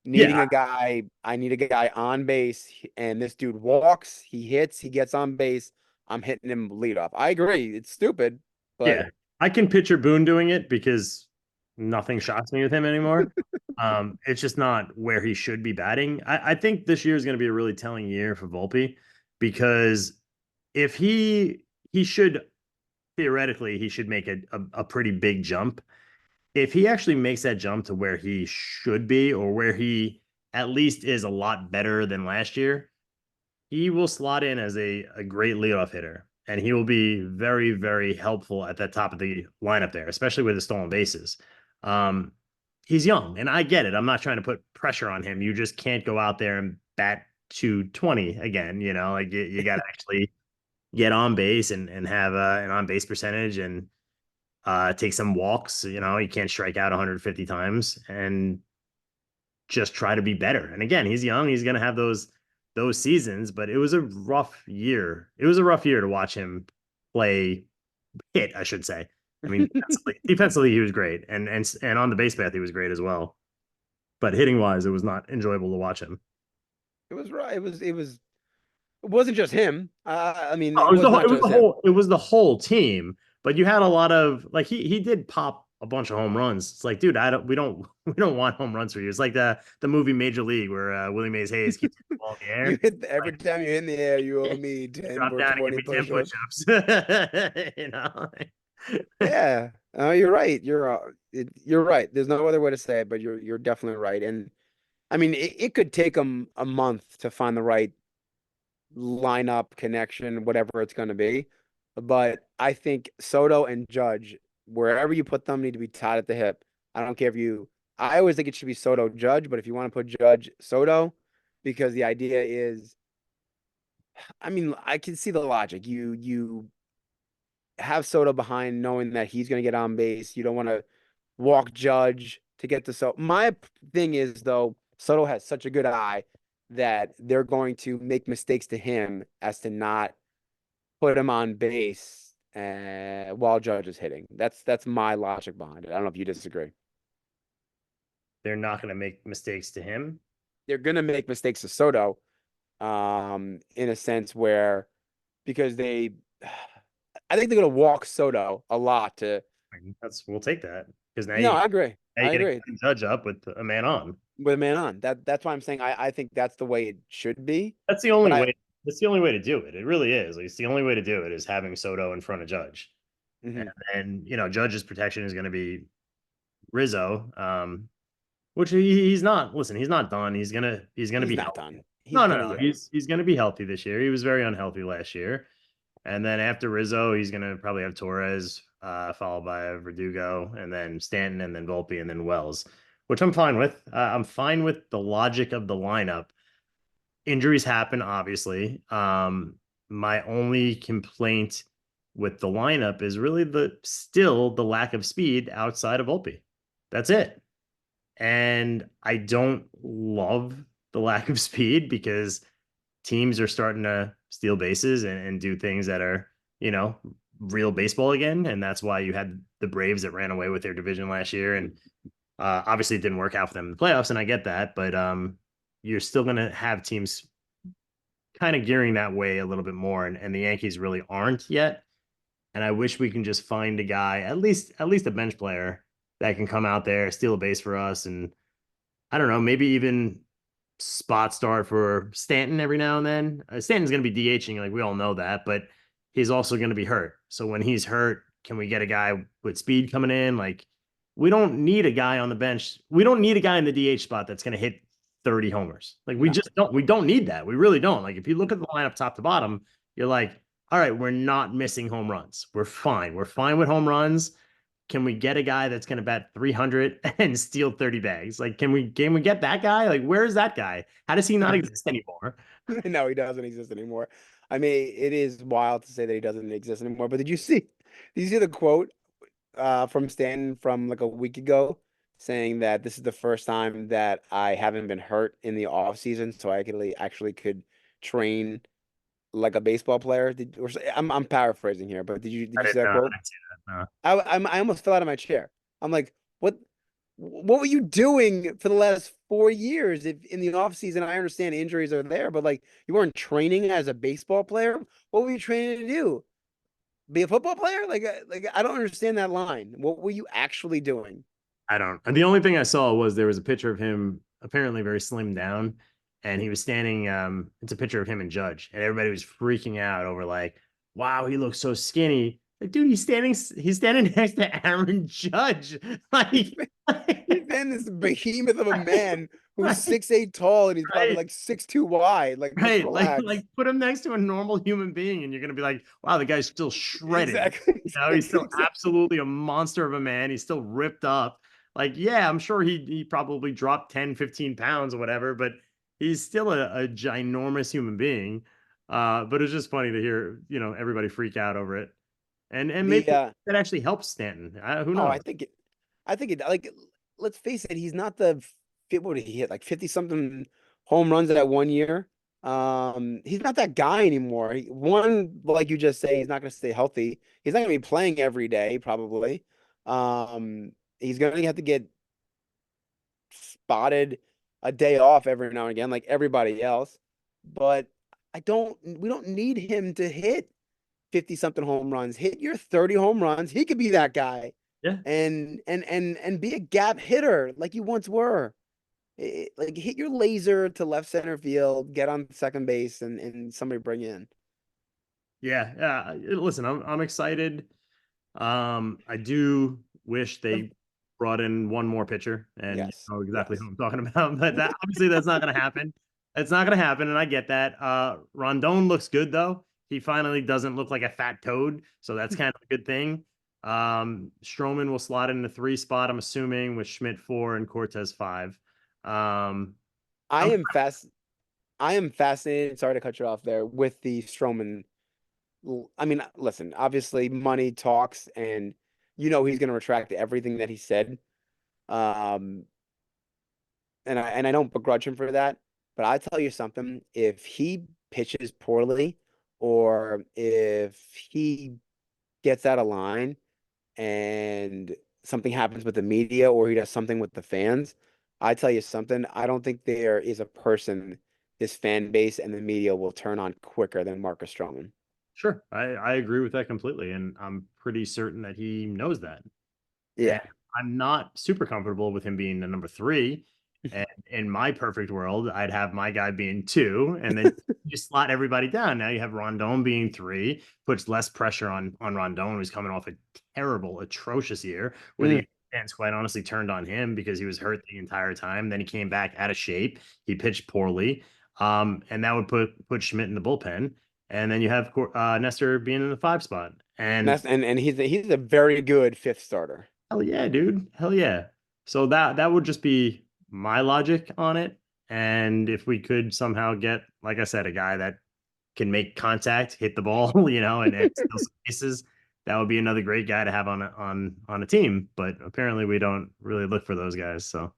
needing Yeah, a guy? I need a guy on base, and this dude walks, he hits, he gets on base. I'm hitting him lead off. I agree. It's stupid, but yeah. I can picture Boone doing it because nothing shocks me with him anymore. It's just not where he should be batting. I think this year is going to be a really telling year for Volpe because if he should theoretically he should make a pretty big jump. If he actually makes that jump to where he should be or where he at least is a lot better than last year, he will slot in as a great leadoff hitter. And he will be very, very helpful at that top of the lineup there, especially with the stolen bases. Um, he's young, and I get it. I'm not trying to put pressure on him. You just can't go out there and bat 220 again. Like you got to actually get on base and have an on base percentage and take some walks. You can't strike out 150 times and just try to be better. And again, he's young. He's going to have those seasons, but it was a rough year. It was a rough year to watch him play hit, I should say. I mean, defensively he was great, and on the base path he was great as well. But hitting wise, it was not enjoyable to watch him. it was right. It wasn't just him. I mean, Oh, it was not it was just him. the whole team. But you had a lot of like he did pop a bunch of home runs. It's like, dude, I don't we don't we don't want home runs for you. It's like the movie Major League where Willie Mays Hayes keeps the ball in the You air. hit every Like time you hit in the air, you owe me 10 drop or down and give 20 me 10 push-ups. push-ups. you know. Yeah. Oh, you're right. You're right. There's no other way to say it, but you're definitely right. And I mean, it could take them a month to find the right lineup connection, whatever it's going to be. But I think Soto and Judge, wherever you put them, need to be tied at the hip. I don't care if you. I always think it should be Soto Judge, but if you want to put Judge Soto, because the idea is, I mean, I can see the logic. You have Soto behind, knowing that he's going to get on base. You don't want to walk Judge to get to Soto. My thing is though, Soto has such a good eye that they're going to make mistakes to him as to not put him on base while Judge is hitting. That's my logic behind it. I don't know if you disagree. They're not going to make mistakes to him. They're gonna make mistakes to Soto, in a sense where because I think they're gonna walk Soto a lot to. We'll take that because No, I agree. now I you get agree a Judge up with a man on. with a man on. That's why I'm saying I think that's the way it should be. That's the But only I, way. That's the only way to do it. It really is. Like, it's the only way to do it is having Soto in front of Judge, and mhm. then Judge's protection is going to be Rizzo, which he's not. Listen, he's not done. He's gonna He's be not healthy. done. He's No, no, gonna, no. yeah. He's gonna be healthy this year. He was very unhealthy last year, and then after Rizzo, he's gonna probably have Torres, followed by Verdugo, and then Stanton, and then Volpe, and then Wells, which I'm fine with. I'm fine with the logic of the lineup. Injuries happen, obviously. My only complaint with the lineup is really the lack of speed outside of Volpe. That's it. And I don't love the lack of speed because teams are starting to steal bases and do things that are, you know, real baseball again. And that's why you had the Braves that ran away with their division last year. And obviously it didn't work out for them in the playoffs, and I get that, but you're still going to have teams kind of gearing that way a little bit more. And the Yankees really aren't yet. And I wish we can just find a guy, at least a bench player that can come out there, steal a base for us, and I don't know, maybe even spot start for Stanton every now and then. Stanton's going to be DHing, like we all know that, but he's also going to be hurt. So when he's hurt, can we get a guy with speed coming in? Like we don't need a guy on the bench. We don't need a guy in the DH spot that's going to hit 30 homers. Like we No. just don't. We don't need that. We really don't. Like if you look at the lineup top to bottom, you're like, all right, we're not missing home runs. We're fine. We're fine with home runs. Can we get a guy that's going to bat 300 and steal 30 bags? Like, can we get that guy? Like, where is that guy? How does he not exist anymore? No, he doesn't exist anymore. I mean, it is wild to say that he doesn't exist anymore. But did you see the quote from Stanton from like a week ago saying that this is the first time that I haven't been hurt in the off season, so I could actually could train like a baseball player. I'm paraphrasing here, but did I you see didn't that know. I quote? didn't see that. No. I almost fell out of my chair. I'm like, what were you doing for the last 4 years? If in the off season, I understand injuries are there, but like you weren't training as a baseball player. What were you training to do? Be a football player? Like I don't understand that line. What were you actually doing? I don't. And the only thing I saw was there was a picture of him apparently very slimmed down, and he was standing. It's a picture of him and Judge, and everybody was freaking out over like, wow, he looks so skinny. Like, dude, he's standing next to Aaron Judge. He's Like, been, he's like, been this behemoth of a man who's 6'8" tall and he's probably right. like 6'2" wide. Like just Right. Like, relax. like put him next to a normal human being, and you're gonna be like, wow, the guy's still shredded. Exactly. You know, he's still Exactly. absolutely a monster of a man. He's still ripped up. Like, yeah, I'm sure he probably dropped 10, 15 pounds or whatever, but he's still a ginormous human being. But it's just funny to hear, everybody freak out over it. And maybe The that actually helps Stanton. Who oh, knows? I think it like let's face it, he's not what did he hit? Like 50 something home runs that 1 year. He's not that guy anymore. One, like you just say, he's not gonna stay healthy. He's not gonna be playing every day, probably. He's gonna have to get spotted a day off every now and again, like everybody else. But we don't need him to hit 50 something home runs. Hit your 30 home runs. He could be that guy Yeah. and be a gap hitter like you once were. Like hit your laser to left center field, get on second base and somebody bring you in. Yeah. Yeah. Listen, I'm excited. I do wish they brought in one more pitcher, and you Yes. know exactly who Yes. I'm talking about. But obviously that's not going to happen. It's not going to happen, and I get that. Rondon looks good though. He finally doesn't look like a fat toad, so that's kind of a good thing. Stroman will slot in the 3 spot, I'm assuming, with Schmidt 4 and Cortez 5. Um, I I'm am fast I am fascinated, sorry to cut you off there, with the Stroman. I mean, listen, obviously money talks and he's going to retract everything that he said. Um, and I don't begrudge him for that. But I tell you something, if he pitches poorly or if he gets out of line and something happens with the media or he does something with the fans, I tell you something, I don't think there is a person this fan base and the media will turn on quicker than Marcus Stroman. sure. I agree with that completely, and I'm pretty certain that he knows that. And Yeah. I'm not super comfortable with him being the number 3. And in my perfect world, I'd have my guy being 2, and then you slot everybody down. Now you have Rondon being 3, puts less pressure on Rondon, who's coming off a terrible, atrocious year, where Mm. the fans quite honestly turned on him because he was hurt the entire time. Then he came back out of shape. He pitched poorly, and that would put Schmidt in the bullpen. And then you have Nestor being in the 5 spot, And and that's and he's a very good fifth starter. hell yeah, dude. Hell yeah. So that would just be my logic on it. And if we could somehow get, like I said, a guy that can make contact, hit the ball, and steal some bases, that would be another great guy to have on a team. But apparently we don't really look for those guys. So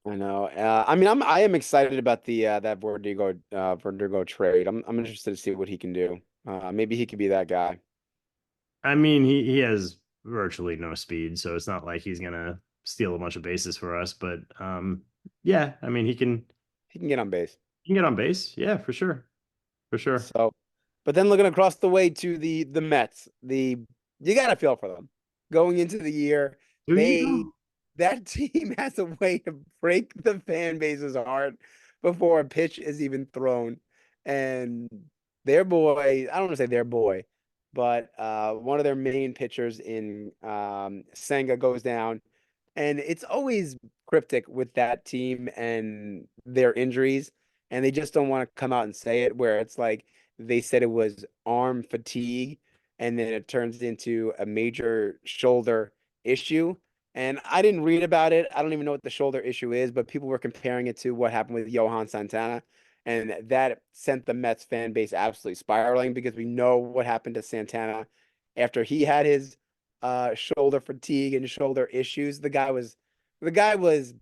I know. I mean, I am excited about the that Verdugo trade. I'm interested to see what he can do. Maybe he could be that guy. I mean, he has virtually no speed, so it's not like he's gonna steal a bunch of bases for us. But yeah, I mean, He can get on base. he can get on base. Yeah, for sure, for sure. So, but then looking across the way to the Mets, you gotta feel for them. Going into the year, Do you they know? that team has a way to break the fan base's heart before a pitch is even thrown. And their boy, I don't want to say their boy, but one of their main pitchers in Senga goes down. And it's always cryptic with that team and their injuries. And they just don't want to come out and say it, where it's like they said it was arm fatigue, and then it turns into a major shoulder issue. And I didn't read about it. I don't even know what the shoulder issue is, but people were comparing it to what happened with Johan Santana. And that sent the Mets fan base absolutely spiraling because we know what happened to Santana after he had his shoulder fatigue and shoulder issues. The guy was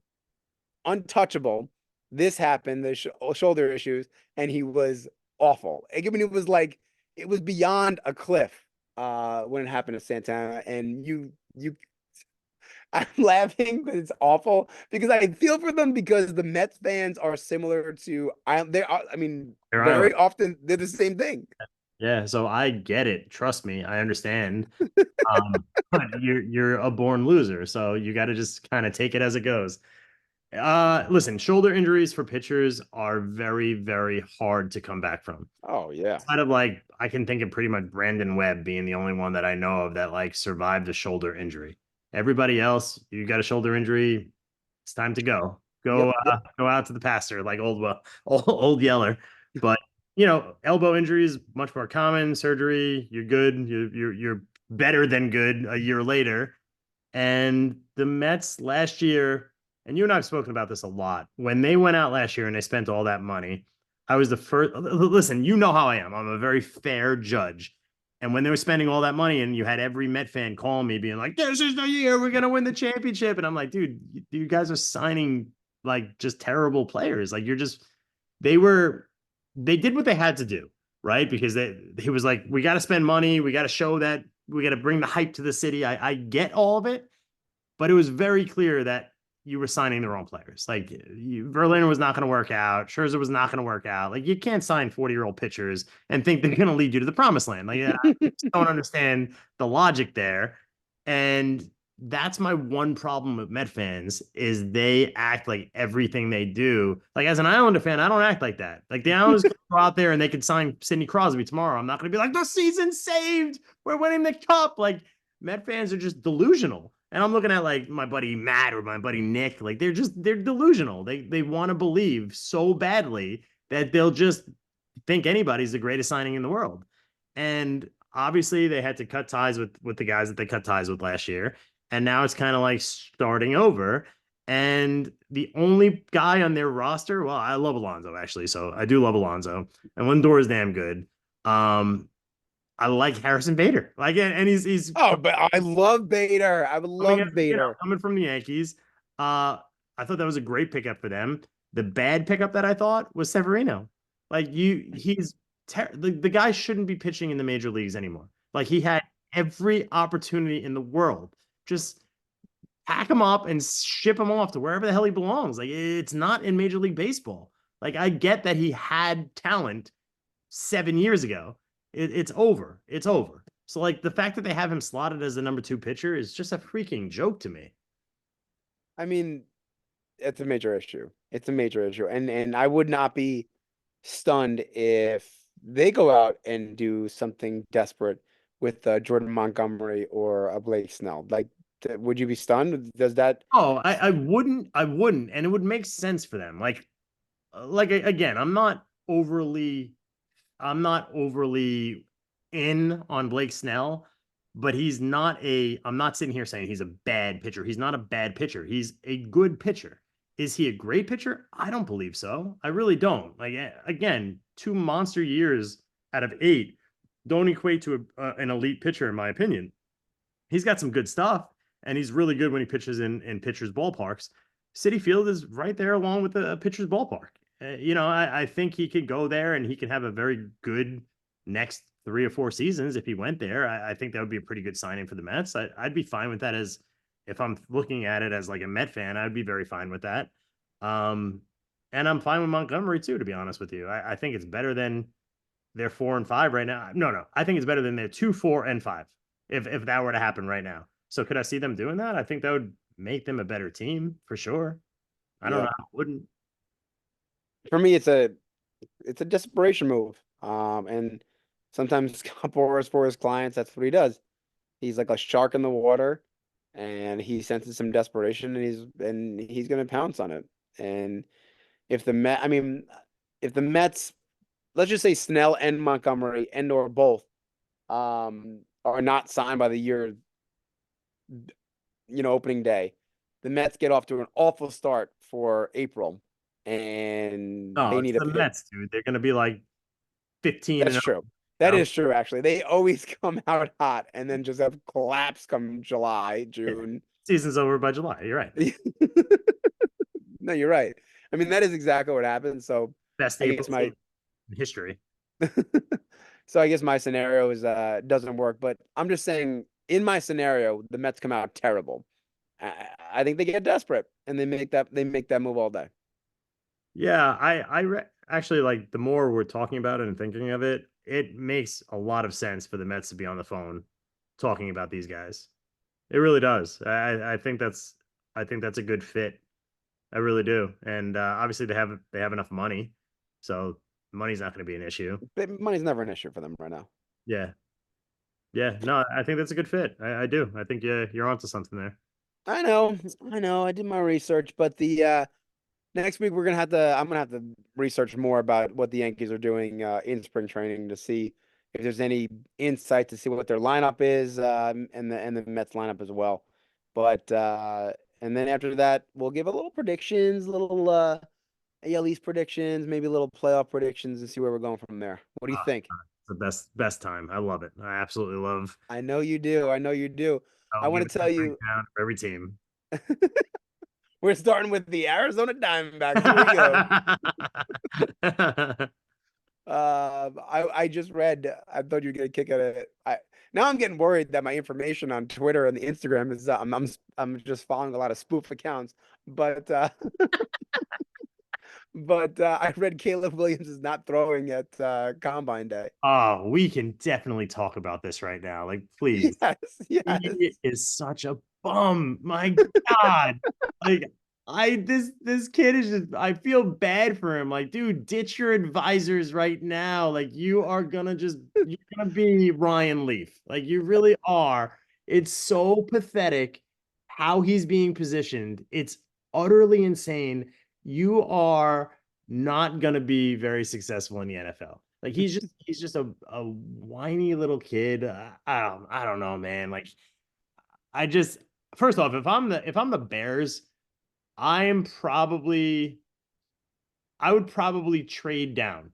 untouchable. This happened, the shoulder issues, and he was awful. I mean, it was like it was beyond a cliff when it happened to Santana. And I'm laughing, but it's awful because I feel for them because the Mets fans are similar to I mean, They're very Island. often they're the same thing. Yeah, so I get it. Trust me, I understand. But you're a born loser, so you got to just kind of take it as it goes. Listen, shoulder injuries for pitchers are very, very hard to come back from. Oh yeah. Outside of like, I can think of pretty much Brandon Webb being the only one that I know of that like survived a shoulder injury. Everybody else, you got a shoulder injury, it's time to go. Yep. Yep. Go out to the pasture like old Yeller. But elbow injuries much more common. Surgery, you're good. You're better than good a year later. And the Mets last year, and you and I have spoken about this a lot. When they went out last year and they spent all that money, I was the first. Listen, you know how I am. I'm a very fair judge. And when they were spending all that money, and you had every Met fan call me, being like, "This is the year we're gonna win the championship," and I'm like, "Dude, you guys are signing like just terrible players. Like they were, they did what they had to do, right? Because he was like, we got to spend money, we got to show that we got to bring the hype to the city. I get all of it, but it was very clear that you were signing the wrong players. Like Verlander was not going to work out. Scherzer was not going to work out. Like you can't sign 40-year-old pitchers and think they're going to lead you to the promised land. Like I just don't understand the logic there. And that's my one problem with Met fans is they act like everything they do. Like as an Islander fan, I don't act like that. Like the Islanders can go out there and they can sign Sidney Crosby tomorrow. I'm not going to be like the season's saved. We're winning the cup. Like Met fans are just delusional. And I'm looking at like my buddy Matt or my buddy Nick, like they're delusional. They want to believe so badly that they'll just think anybody's the greatest signing in the world. And obviously they had to cut ties with the guys that they cut ties with last year. And now it's kind of like starting over. And the only guy on their roster, well, I love Alonso actually, so I do love Alonso, and Lindor is damn good. Um, I like Harrison Bader, like, and he's Oh, but I love Bader. I would coming, love Bader. coming from the Yankees. I thought that was a great pickup for them. The bad pickup that I thought was Severino. Like the guy shouldn't be pitching in the major leagues anymore. Like he had every opportunity in the world. Just pack him up and ship him off to wherever the hell he belongs. Like it's not in Major League Baseball. Like I get that he had talent 7 years ago. It's over. It's over. So like the fact that they have him slotted as the number two pitcher is just a freaking joke to me. I mean, it's a major issue. It's a major issue. And I would not be stunned if they go out and do something desperate with Jordan Montgomery or a Blake Snell. Like, would you be stunned? Does that? Oh, I wouldn't, and it would make sense for them. Again, I'm not overly in on Blake Snell, but I'm not sitting here saying he's a bad pitcher. He's not a bad pitcher. He's a good pitcher. Is he a great pitcher? I don't believe so. I really don't. Like, again, 2 monster years out of 8 don't equate to an elite pitcher, in my opinion. He's got some good stuff, and he's really good when he pitches in pitchers' ballparks. City Field is right there along with the pitcher's ballpark. I think he could go there and he can have a very good next 3 or 4 seasons if he went there. I think that would be a pretty good signing for the Mets. I'd be fine with that as if I'm looking at it as like a Met fan, I'd be very fine with that. Um, and I'm fine with Montgomery too, to be honest with you. I think it's better than their 4 and 5 right now. No, I think it's better than their 2, 4, and 5 if that were to happen right now. So could I see them doing that? I think that would make them a better team for sure. I don't Yeah. know how it wouldn't. For me, it's a desperation move. And sometimes Boris for his clients, that's what he does. He's like a shark in the water, and he senses some desperation, and he's gonna pounce on it. And I mean, if the Mets, let's just say Snell and Montgomery and or both, are not signed by the year, opening day, the Mets get off to an awful start for April, and Oh, they it's need a the pit. Mets, dude. They're gonna be like 15 That's and 0. true. That You know? is true, actually. They always come out hot and then just have collapse come July, Yeah. June. Season's over by July. You're right. No, you're right. I mean, that is exactly what happens. So Best I April guess my team in history. so I guess my scenario is doesn't work, but I'm just saying in my scenario, the Mets come out terrible. I think they get desperate and they make that move all day. Yeah, actually like the more we're talking about it and thinking of it, it makes a lot of sense for the Mets to be on the phone talking about these guys. It really does. I think that's a good fit. I really do. And obviously they have enough money, so money's not going to be an issue. Money's never an issue for them right now. Yeah, yeah. No, I think that's a good fit. I do. I think you're onto something there. I know. I did my research, but the next week I'm gonna have to research more about what the Yankees are doing in spring training to see if there's any insight to see what their lineup is, and the Mets lineup as well. But and then after that, we'll give a little predictions, little AL East predictions, maybe a little playoff predictions, and see where we're going from there. What do you Ah, think? it's the best time. I love it. I absolutely love. I know you do. I know you do. I I'll give want it to a tell you, breakdown for every team. we're starting with the Arizona Diamondbacks. Here we go. I just read. I thought you'd get a kick out of it. Now I'm getting worried that my information on Twitter and the Instagram is I'm just following a lot of spoof accounts. But I read Caleb Williams is not throwing at Combine Day. Oh, we can definitely talk about this right now. Like, please. Yes, yes. He is such a bum. My God. Like this kid is just I feel bad for him. Like, dude, ditch your advisors right now. Like you're gonna be Ryan Leaf. Like you really are. It's so pathetic how he's being positioned. It's utterly insane. You are not gonna be very successful in the NFL. Like he's just a whiny little kid. I don't know, man. Like I just first off, if I'm the Bears, I'm probably I would probably trade down.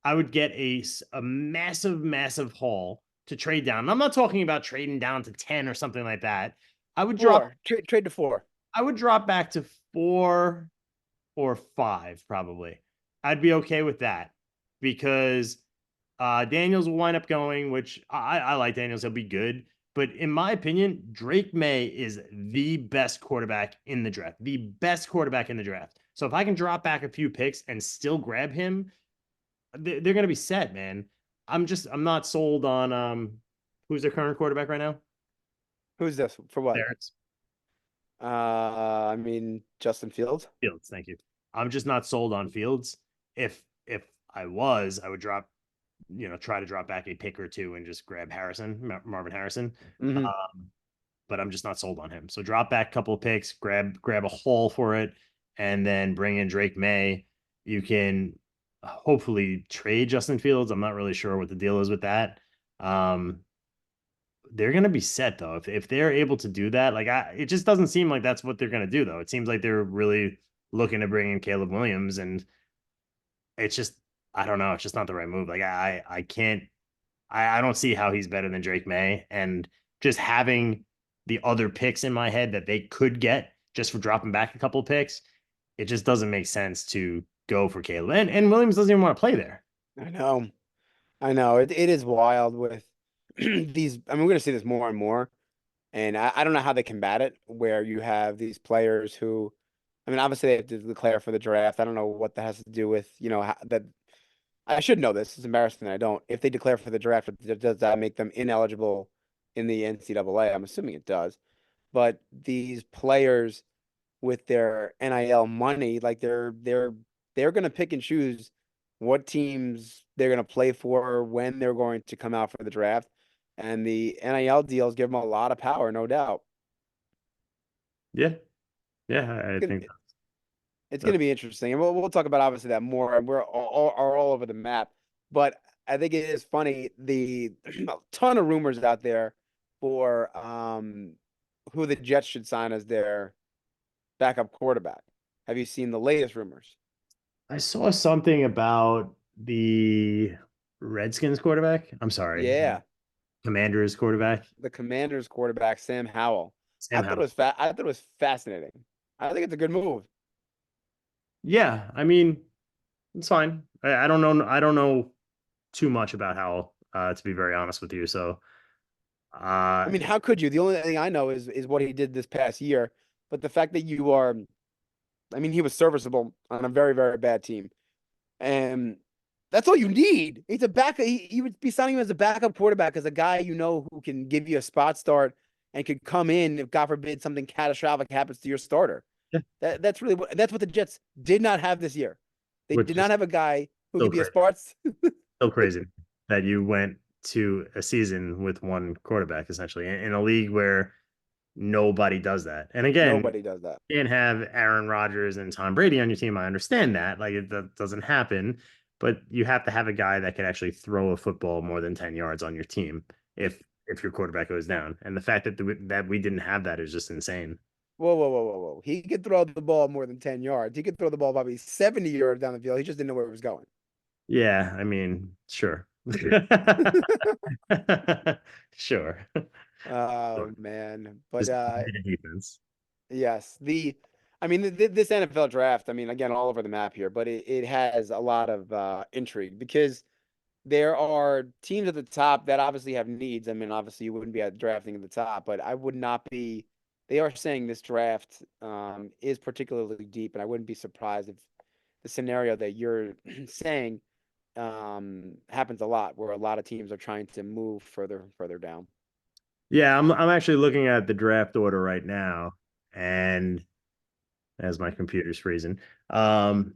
I would get a massive, massive haul to trade down. And I'm not talking about trading down to 10 or something like that. I would drop Four. Trade to four. I would drop back to 4 or 5, probably. I'd be okay with that because Daniels will wind up going, which I like Daniels. He'll be good. But in my opinion, Drake May is the best quarterback in the draft, the best quarterback in the draft. So if I can drop back a few picks and still grab him, they're going to be set, man. I'm not sold on who's their current quarterback right now? Who's this? For what? Terrence I mean Justin Fields. Fields. Thank you. I'm just not sold on Fields. If I was, I would try to drop back a pick or two and just grab Marvin Harrison. Hmm. But I'm just not sold on him. So drop back a couple of picks, grab a haul for it, and then bring in Drake May. You can hopefully trade Justin Fields. I'm not really sure what the deal is with that. Um, they're gonna be set though. If they're able to do that, like it just doesn't seem like that's what they're gonna do though. It seems like they're really looking to bring in Caleb Williams, and it's just I don't know. It's just not the right move. Like I can't I don't see how he's better than Drake May. And just having the other picks in my head that they could get just for dropping back a couple of picks, it just doesn't make sense to go for Caleb. And Williams doesn't even want to play there. I know. I know. It is wild with these. I mean, we're going to see this more and more. And I don't know how they combat it, where you have these players who, I mean, obviously they have to declare for the draft. I don't know what that has to do with, that I should know this. It's embarrassing that I don't. If they declare for the draft, does that make them ineligible in the NCAA? I'm assuming it does. But these players with their NIL money, like they're gonna pick and choose what teams they're gonna play for, when they're going to come out for the draft. And the NIL deals give them a lot of power, no doubt. Yeah. Yeah. I It's think gonna, it's that's gonna be interesting, and we'll talk about obviously that more. And we're all over the map, but I think it is funny the a ton of rumors out there for who the Jets should sign as their backup quarterback. Have you seen the latest rumors? I saw something about the Redskins quarterback. I'm sorry, Yeah, Commanders quarterback, the Commanders quarterback Sam Howell. Sam Howell. I thought it was fascinating. I think it's a good move. Yeah, I mean, it's fine. I don't know. I don't know too much about Howell, to be very honest with you. So, I mean, how could you? The only thing I know is what he did this past year. But the fact that you are, I mean, he was serviceable on a very, very bad team. And that's all you need. He's a backup. You would be signing him as a backup quarterback, as a guy who can give you a spot start and could come in if, God forbid, something catastrophic happens to your starter. yeah, That's what the Jets did not have this year. They which did not is have a guy who so could be a crazy. spot. So crazy that you went to a season with one quarterback essentially in a league where nobody does that. And again, Nobody does that. you can't have Aaron Rodgers and Tom Brady on your team. I understand that. Like that doesn't happen, but you have to have a guy that can actually throw a football more than 10 yards on your team if your quarterback goes down. And the fact that we didn't have that is just insane. Whoa, whoa, whoa, whoa, whoa. He could throw the ball more than 10 yards. He could throw the ball probably 70 yards down the field. He just didn't know where it was going. Yeah, I mean, sure. Sure. Oh man. But Just defense. yes, I mean this NFL draft, I mean again all over the map here, but it has a lot of intrigue because there are teams at the top that obviously have needs. I mean, obviously you wouldn't be at drafting at the top, but I would not be. They are saying this draft is particularly deep, and I wouldn't be surprised if the scenario that you're saying happens a lot, where a lot of teams are trying to move further down. Yeah, I'm actually looking at the draft order right now, and as my computer's freezing, um,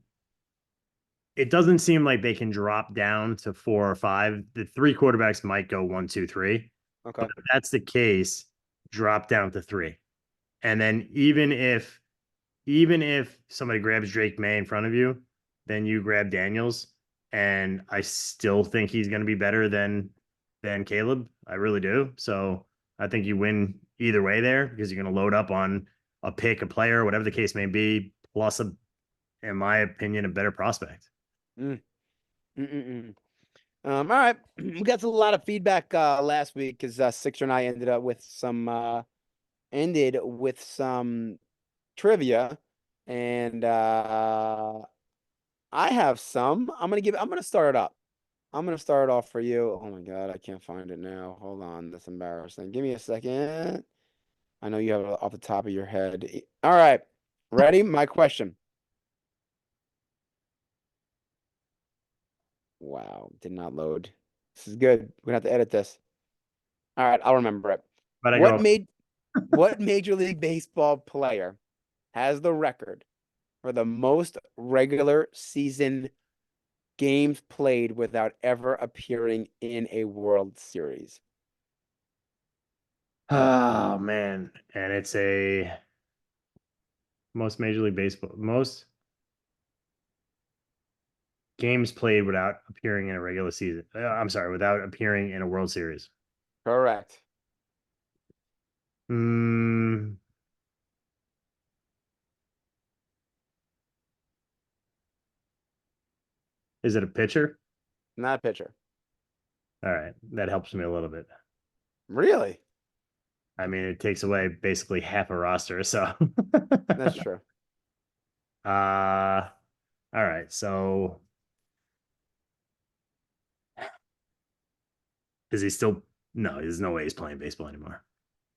it doesn't seem like they can drop down to 4 or 5. The three quarterbacks might go 1, 2, 3, but Okay. if that's the case, drop down to 3. And then even if somebody grabs Drake May in front of you, then you grab Daniels, and I still think he's going to be better than Caleb. I really do. So I think you win either way there because you're going to load up on a pick, a player, whatever the case may be, plus in my opinion, a better prospect. Mm, mm. All right. We got a lot of feedback last week because Sixer and I ended with some trivia, and I have some. I'm gonna start it up. I'm gonna start it off for you. Oh my God, I can't find it now. Hold on, that's embarrassing. Give me a second. I know you have it off the top of your head. All right, ready? My question. Wow, did not load. This is good. We're gonna have to edit this. All right, I'll remember it. But I What go, made what Major League Baseball player has the record for the most regular season games played without ever appearing in a World Series? oh man, and it's a most Major League Baseball most games played without appearing in a regular season. I'm sorry, without appearing in a World Series. Correct. Hmm, is it a pitcher? Not a pitcher. All right, that helps me a little bit. Really? I mean, it takes away basically half a roster. So, That's true. all right. So, is he still? No, there's no way he's playing baseball anymore.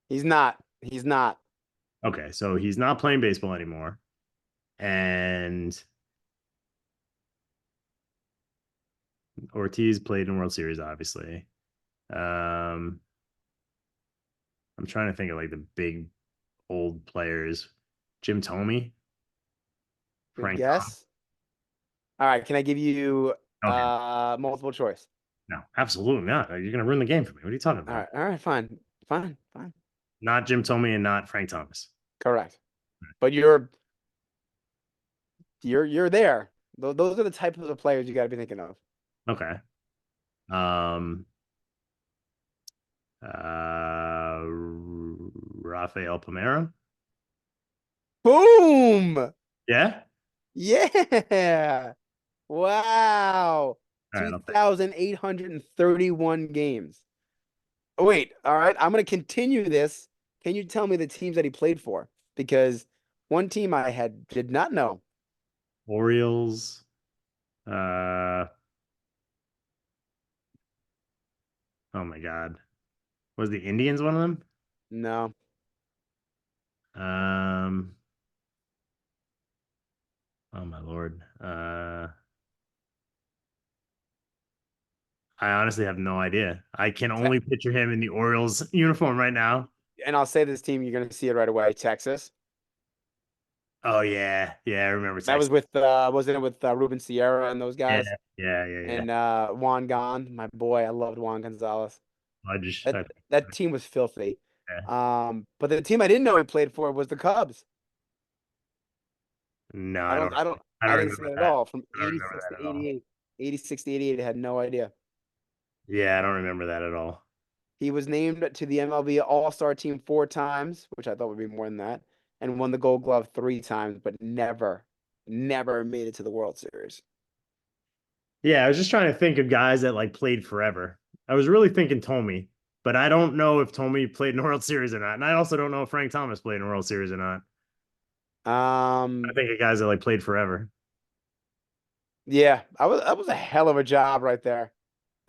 He's not. He's not. Okay, so he's not playing baseball anymore, and Ortiz played in World Series, obviously. Um, I'm trying to think of like the big old players. Jim Thome, Good Frank Thomas. guess. All right. Can I give you No him. multiple choice? No, absolutely not. You're gonna ruin the game for me. What are you talking All about? right. All right. Fine. Fine. Fine. Not Jim Thome and not Frank Thomas. Correct. But you're there. Those are the types of players you got to be thinking of. Okay. Um, uh, Rafael Palmeiro. Boom! Yeah. Yeah. Wow. All right. I'll take. 2,831 games. Oh, wait. All right. I'm going to continue this. Can you tell me the teams that he played for? Because one team I did not know. Orioles. Uh, oh my God. Was the Indians one of them? No. Um, oh my Lord. I honestly have no idea. I can Te- only picture him in the Orioles uniform right now. And I'll say this team, you're going to see it right away. Texas. Oh yeah, yeah, I remember That was Texas. with, wasn't it with Ruben Sierra and those Yeah, guys? yeah, yeah, yeah. And Juan Gon, my boy. I loved Juan Gonzalez. Fudge. That that team was filthy. Yeah. But the team I didn't know he played for was the Cubs. No, I don't, I don't, I don't I didn't see remember that at that. all. From I don't remember 86 that to at all. 88, 86 to 88, I had no idea. Yeah, I don't remember that at all. He was named to the MLB All-Star team 4 times, which I thought would be more than that, and won the Gold Glove 3 times, but never made it to the World Series. Yeah, I was just trying to think of guys that like played forever. I was really thinking Tomey, but I don't know if Tomey played in a World Series or not. And I also don't know if Frank Thomas played in a World Series or not. I Um, think of guys that like played forever. yeah, that was a hell of a job right there.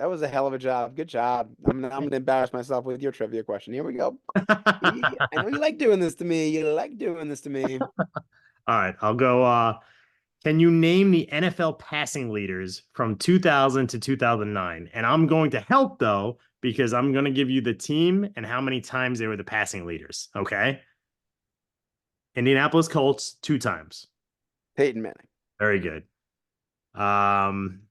That was a hell of a job. Good job. I'm gonna embarrass myself with your trivia question. Here we go. I know you like doing this to me. You like doing this to me. All right, I'll go. Can you name the NFL passing leaders from 2000 to 2009? And I'm going to help though, because I'm going to give you the team and how many times they were the passing leaders. Okay. Indianapolis Colts, 2 times. Peyton Manning, Very good. Um,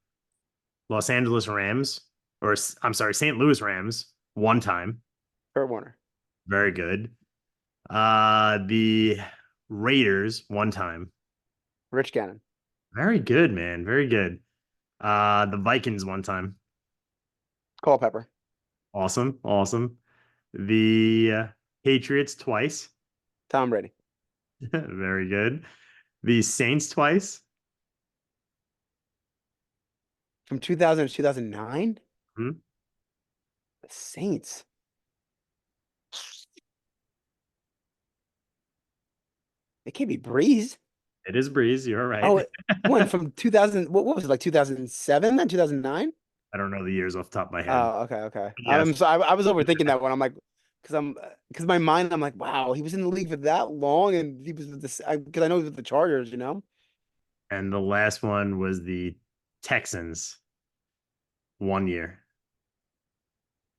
Los Angeles Rams, or I'm sorry, St. Louis Rams, 1 time. Kurt Warner, Very good. The Raiders, 1 time. Rich Gannon, Very good, man. Very good. The Vikings, 1 time. Culpepper, Awesome. Awesome. The Patriots twice. Tom Brady. Very good. The Saints twice. From 2000 to 2009, Hmm. the Saints. It can't be Breeze. It is Breeze. You're Oh, right. one from 2000. What was it, like 2007 then 2009? I don't know the years off the top of my head. Oh, okay, okay. Yes. I was overthinking that one. I'm like, because my mind, I'm like, wow, he was in the league for that long, and he was with this because I know he was with the Chargers, you know. And the last one was the Texans, 1 year.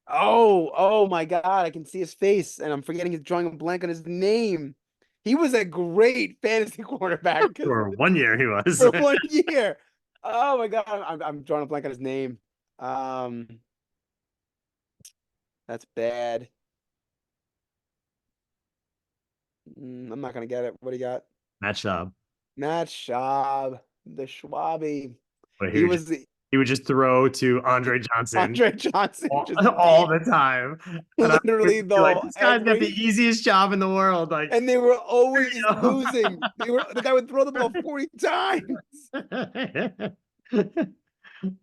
Oh my God, I can see his face, and I'm forgetting his drawing a blank on his name. He was a great fantasy quarterback because For 1 year, he was. for 1 year. Oh my God, I'm drawing a blank on his name. Um, that's bad. I'm not gonna get it. What do you got? Matt Schaub. Matt Schaub, the Schwabi. But He was the he would just throw to Andre Johnson Andre Johnson, just all the time. And I would literally be like, the this guy's got the every, easiest job in the world. Like, and they were there always you losing. The guy would throw the ball 40 times. go.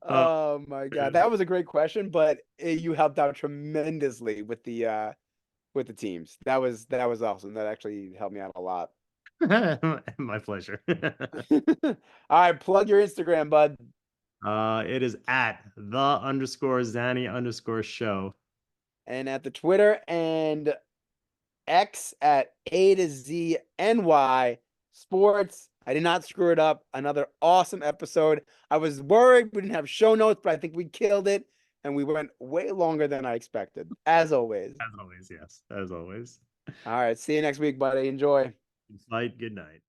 Oh, Oh my God, man. that was a great question, but you helped out tremendously with the with the teams. That was awesome. That actually helped me out a lot. My pleasure. All right, plug your Instagram, bud. It is at _Zanni_show. And at the Twitter and X at A to Z NY Sports. I did not screw it up. Another awesome episode. I was worried we didn't have show notes, but I think we killed it. And we went way longer than I expected, as always. As always, yes. As always. All right. See you next week, buddy. Enjoy. Fight. Good night.